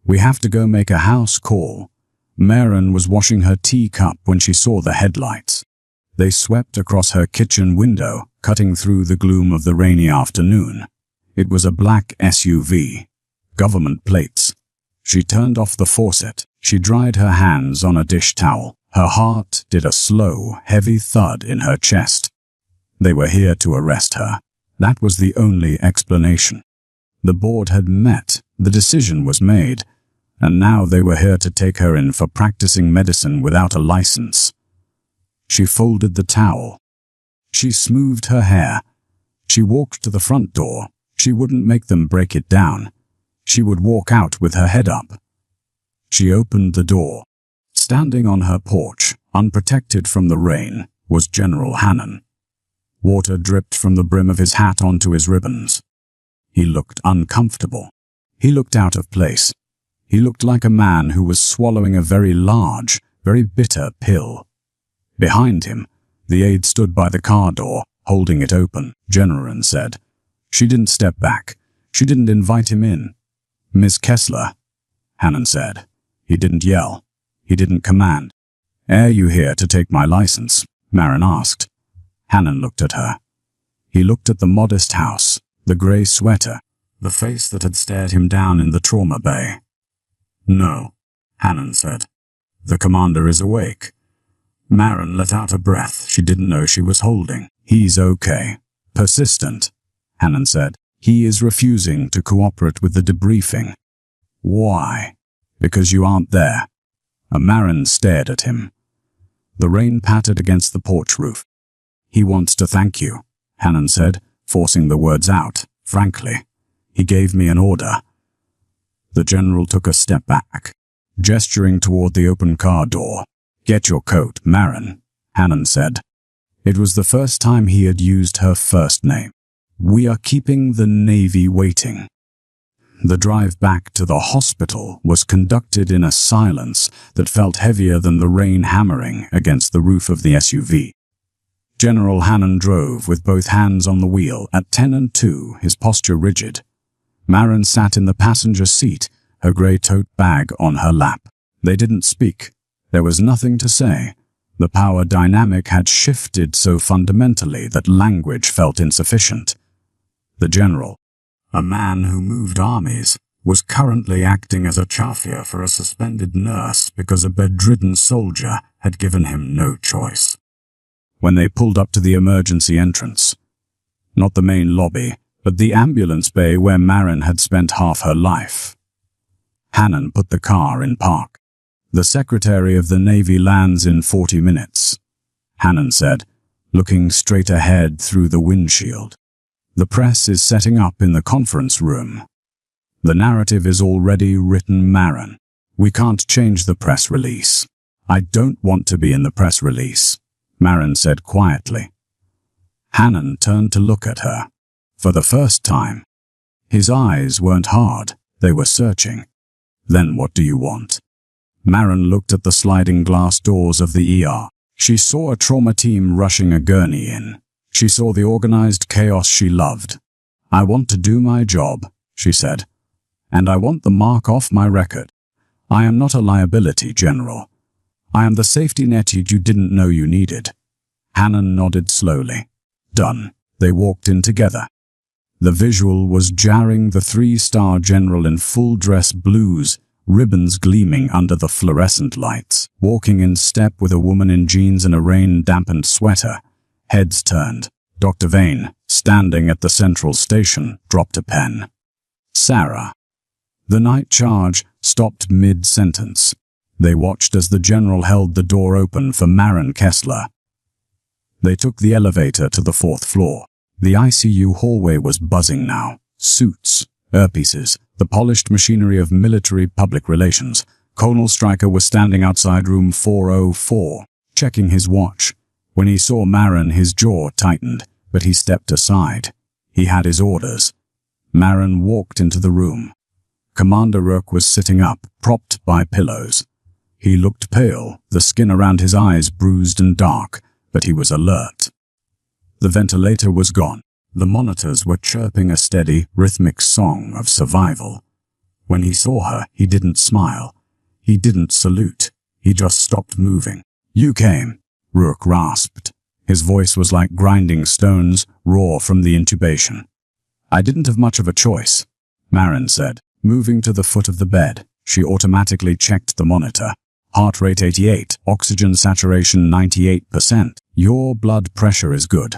"We have to go make a house call." Maren was washing her teacup when she saw the headlights. They swept across her kitchen window, cutting through the gloom of the rainy afternoon. It was a black SUV. Government plates. She turned off the faucet. She dried her hands on a dish towel. Her heart did a slow, heavy thud in her chest. They were here to arrest her. That was the only explanation. The board had met. The decision was made. And now they were here to take her in for practicing medicine without a license. She folded the towel. She smoothed her hair. She walked to the front door. She wouldn't make them break it down. She would walk out with her head up. She opened the door. Standing on her porch, unprotected from the rain, was General Hannon. Water dripped from the brim of his hat onto his ribbons. He looked uncomfortable. He looked out of place. He looked like a man who was swallowing a very large, very bitter pill. Behind him, the aide stood by the car door, holding it open. General said. She didn't step back. She didn't invite him in. Miss Kessler, Hannon said. He didn't yell. He didn't command. Are you here to take my license? Marin asked. Hannon looked at her. He looked at the modest house, the grey sweater, the face that had stared him down in the trauma bay. No, Hannon said. The commander is awake. Marin let out a breath she didn't know she was holding. He's okay. Persistent, Hannon said. He is refusing to cooperate with the debriefing. Why? Because you aren't there. Marin stared at him. The rain pattered against the porch roof. He wants to thank you, Hannon said, forcing the words out. Frankly, he gave me an order. The general took a step back, gesturing toward the open car door. Get your coat, Marin, Hannon said. It was the first time he had used her first name. We are keeping the Navy waiting. The drive back to the hospital was conducted in a silence that felt heavier than the rain hammering against the roof of the SUV. General Hannon drove with both hands on the wheel at 10 and 2, his posture rigid. Marin sat in the passenger seat, her grey tote bag on her lap. They didn't speak. There was nothing to say. The power dynamic had shifted so fundamentally that language felt insufficient. The general, a man who moved armies, was currently acting as a chaffier for a suspended nurse because a bedridden soldier had given him no choice. When they pulled up to the emergency entrance, not the main lobby, but the ambulance bay where Marin had spent half her life, Hannon put the car in park. The Secretary of the Navy lands in 40 minutes, Hannon said, looking straight ahead through the windshield. The press is setting up in the conference room. The narrative is already written, Marin. We can't change the press release. I don't want to be in the press release, Marin said quietly. Hannon turned to look at her. For the first time. His eyes weren't hard, they were searching. Then what do you want? Marin looked at the sliding glass doors of the ER. She saw a trauma team rushing a gurney in. She saw the organized chaos she loved. I want to do my job, she said. And I want the mark off my record. I am not a liability, General. I am the safety net you didn't know you needed. Hannon nodded slowly. Done. They walked in together. The visual was jarring. The three-star general in full-dress blues, ribbons gleaming under the fluorescent lights, walking in step with a woman in jeans and a rain-dampened sweater. Heads turned. Dr. Vane, standing at the central station, dropped a pen. Sarah. The night charge stopped mid-sentence. They watched as the general held the door open for Marin Kessler. They took the elevator to the 4th floor. The ICU hallway was buzzing now. Suits, earpieces, the polished machinery of military public relations. Colonel Stryker was standing outside room 404, checking his watch. When he saw Marin, his jaw tightened, but he stepped aside. He had his orders. Marin walked into the room. Commander Rourke was sitting up, propped by pillows. He looked pale, the skin around his eyes bruised and dark, but he was alert. The ventilator was gone. The monitors were chirping a steady, rhythmic song of survival. When he saw her, he didn't smile. He didn't salute. He just stopped moving. You came, Rourke rasped. His voice was like grinding stones, raw from the intubation. I didn't have much of a choice, Marin said. Moving to the foot of the bed, she automatically checked the monitor. Heart rate 88, oxygen saturation 98%. Your blood pressure is good.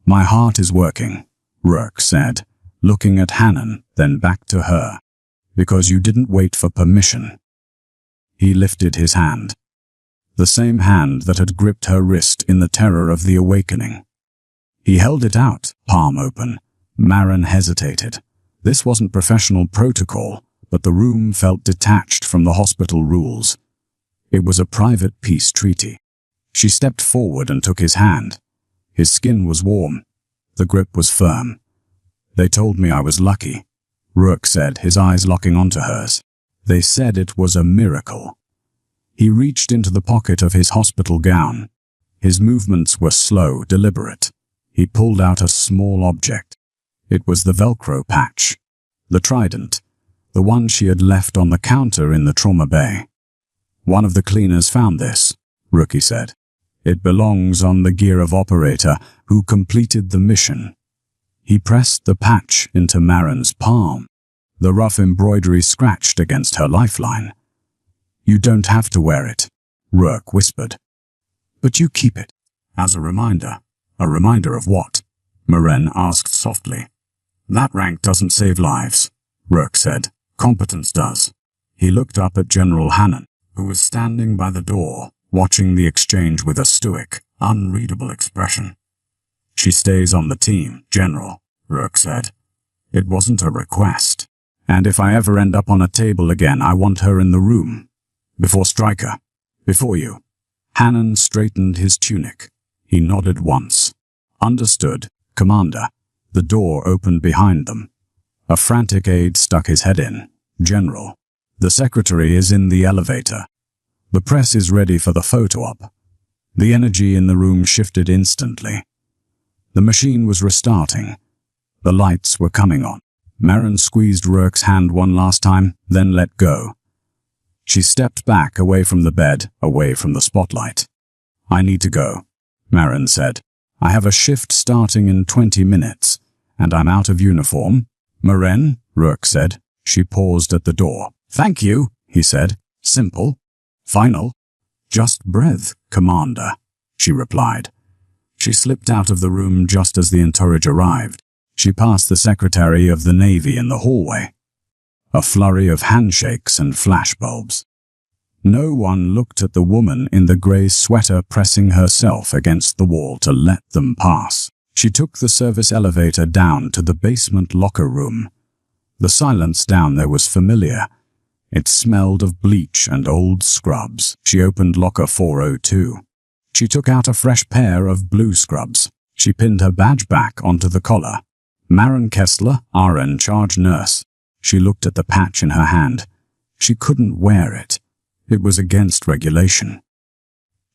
My heart is working, Rourke said, looking at Hannon, then back to her. Because you didn't wait for permission. He lifted his hand. the same hand that had gripped her wrist in the terror of the awakening. He held it out, palm open. Marin hesitated. This wasn't professional protocol, but the room felt detached from the hospital rules. It was a private peace treaty. She stepped forward and took his hand. His skin was warm. The grip was firm. "They told me I was lucky," Rourke said, his eyes locking onto hers. "They said it was a miracle." He reached into the pocket of his hospital gown. His movements were slow, deliberate. He pulled out a small object. It was the Velcro patch. The trident. The one she had left on the counter in the trauma bay. "One of the cleaners found this," Rourke said. "It belongs on the gear of operator who completed the mission." He pressed the patch into Marin's palm. The rough embroidery scratched against her lifeline. "You don't have to wear it," Rourke whispered. "But you keep it." "As a reminder." "A reminder of what?" Marin asked softly. "That rank doesn't save lives," Rourke said. "Competence does." He looked up at General Hannon, who was standing by the door, watching the exchange with a stoic, unreadable expression. "She stays on the team, General," Rourke said. "It wasn't a request. And if I ever end up on a table again, I want her in the room. Before Stryker. Before you." Hannon straightened his tunic. He nodded once. "Understood, Commander." The door opened behind them. A frantic aide stuck his head in. "General, the secretary is in the elevator. The press is ready for the photo-op." The energy in the room shifted instantly. The machine was restarting. The lights were coming on. Marin squeezed Rourke's hand one last time, then let go. She stepped back away from the bed, away from the spotlight. "I need to go," Marin said. "I have a shift starting in 20 minutes, and I'm out of uniform." "Marin," Rourke said. She paused at the door. "Thank you," he said. "Simple. Final. Just breath, Commander," she replied. She slipped out of the room just as the entourage arrived. She passed the Secretary of the Navy in the hallway. A flurry of handshakes and flashbulbs. No one looked at the woman in the grey sweater pressing herself against the wall to let them pass. She took the service elevator down to the basement locker room. The silence down there was familiar. It smelled of bleach and old scrubs. She opened locker 402. She took out a fresh pair of blue scrubs. She pinned her badge back onto the collar. Marin Kessler, RN charge nurse. She looked at the patch in her hand. She couldn't wear it. It was against regulation.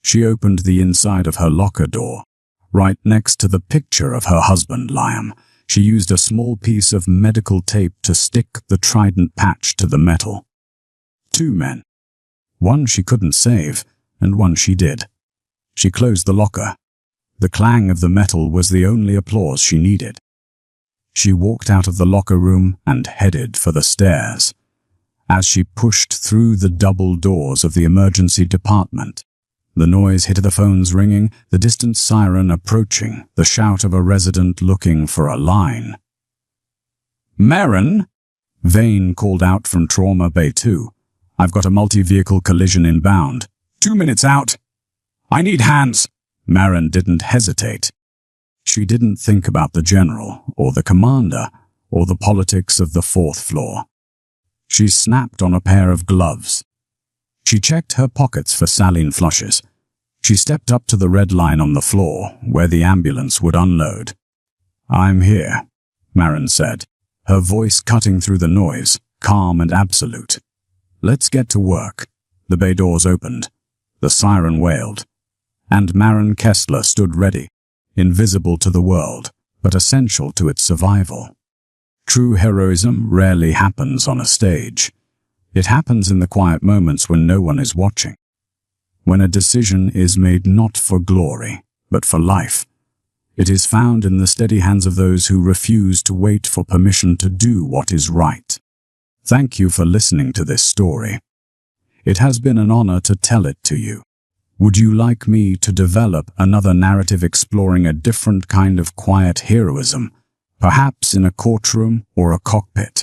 She opened the inside of her locker door. Right next to the picture of her husband, Liam, she used a small piece of medical tape to stick the trident patch to the metal. 2 men. One she couldn't save, and one she did. She closed the locker. The clang of the metal was the only applause she needed. She walked out of the locker room and headed for the stairs. As she pushed through the double doors of the emergency department, the noise hit the phones ringing, the distant siren approaching, the shout of a resident looking for a line. "Marin?" Vane called out from Trauma Bay 2. "I've got a multi-vehicle collision inbound. 2 minutes out. I need hands." Marin didn't hesitate. She didn't think about the general, or the commander, or the politics of the 4th floor. She snapped on a pair of gloves. She checked her pockets for saline flushes. She stepped up to the red line on the floor, where the ambulance would unload. "I'm here," Marin said, her voice cutting through the noise, calm and absolute. "Let's get to work." The bay doors opened. The siren wailed. And Marin Kessler stood ready, invisible to the world, but essential to its survival. True heroism rarely happens on a stage. It happens in the quiet moments when no one is watching. When a decision is made not for glory, but for life. It is found in the steady hands of those who refuse to wait for permission to do what is right. Thank you for listening to this story. It has been an honor to tell it to you. Would you like me to develop another narrative exploring a different kind of quiet heroism, perhaps in a courtroom or a cockpit?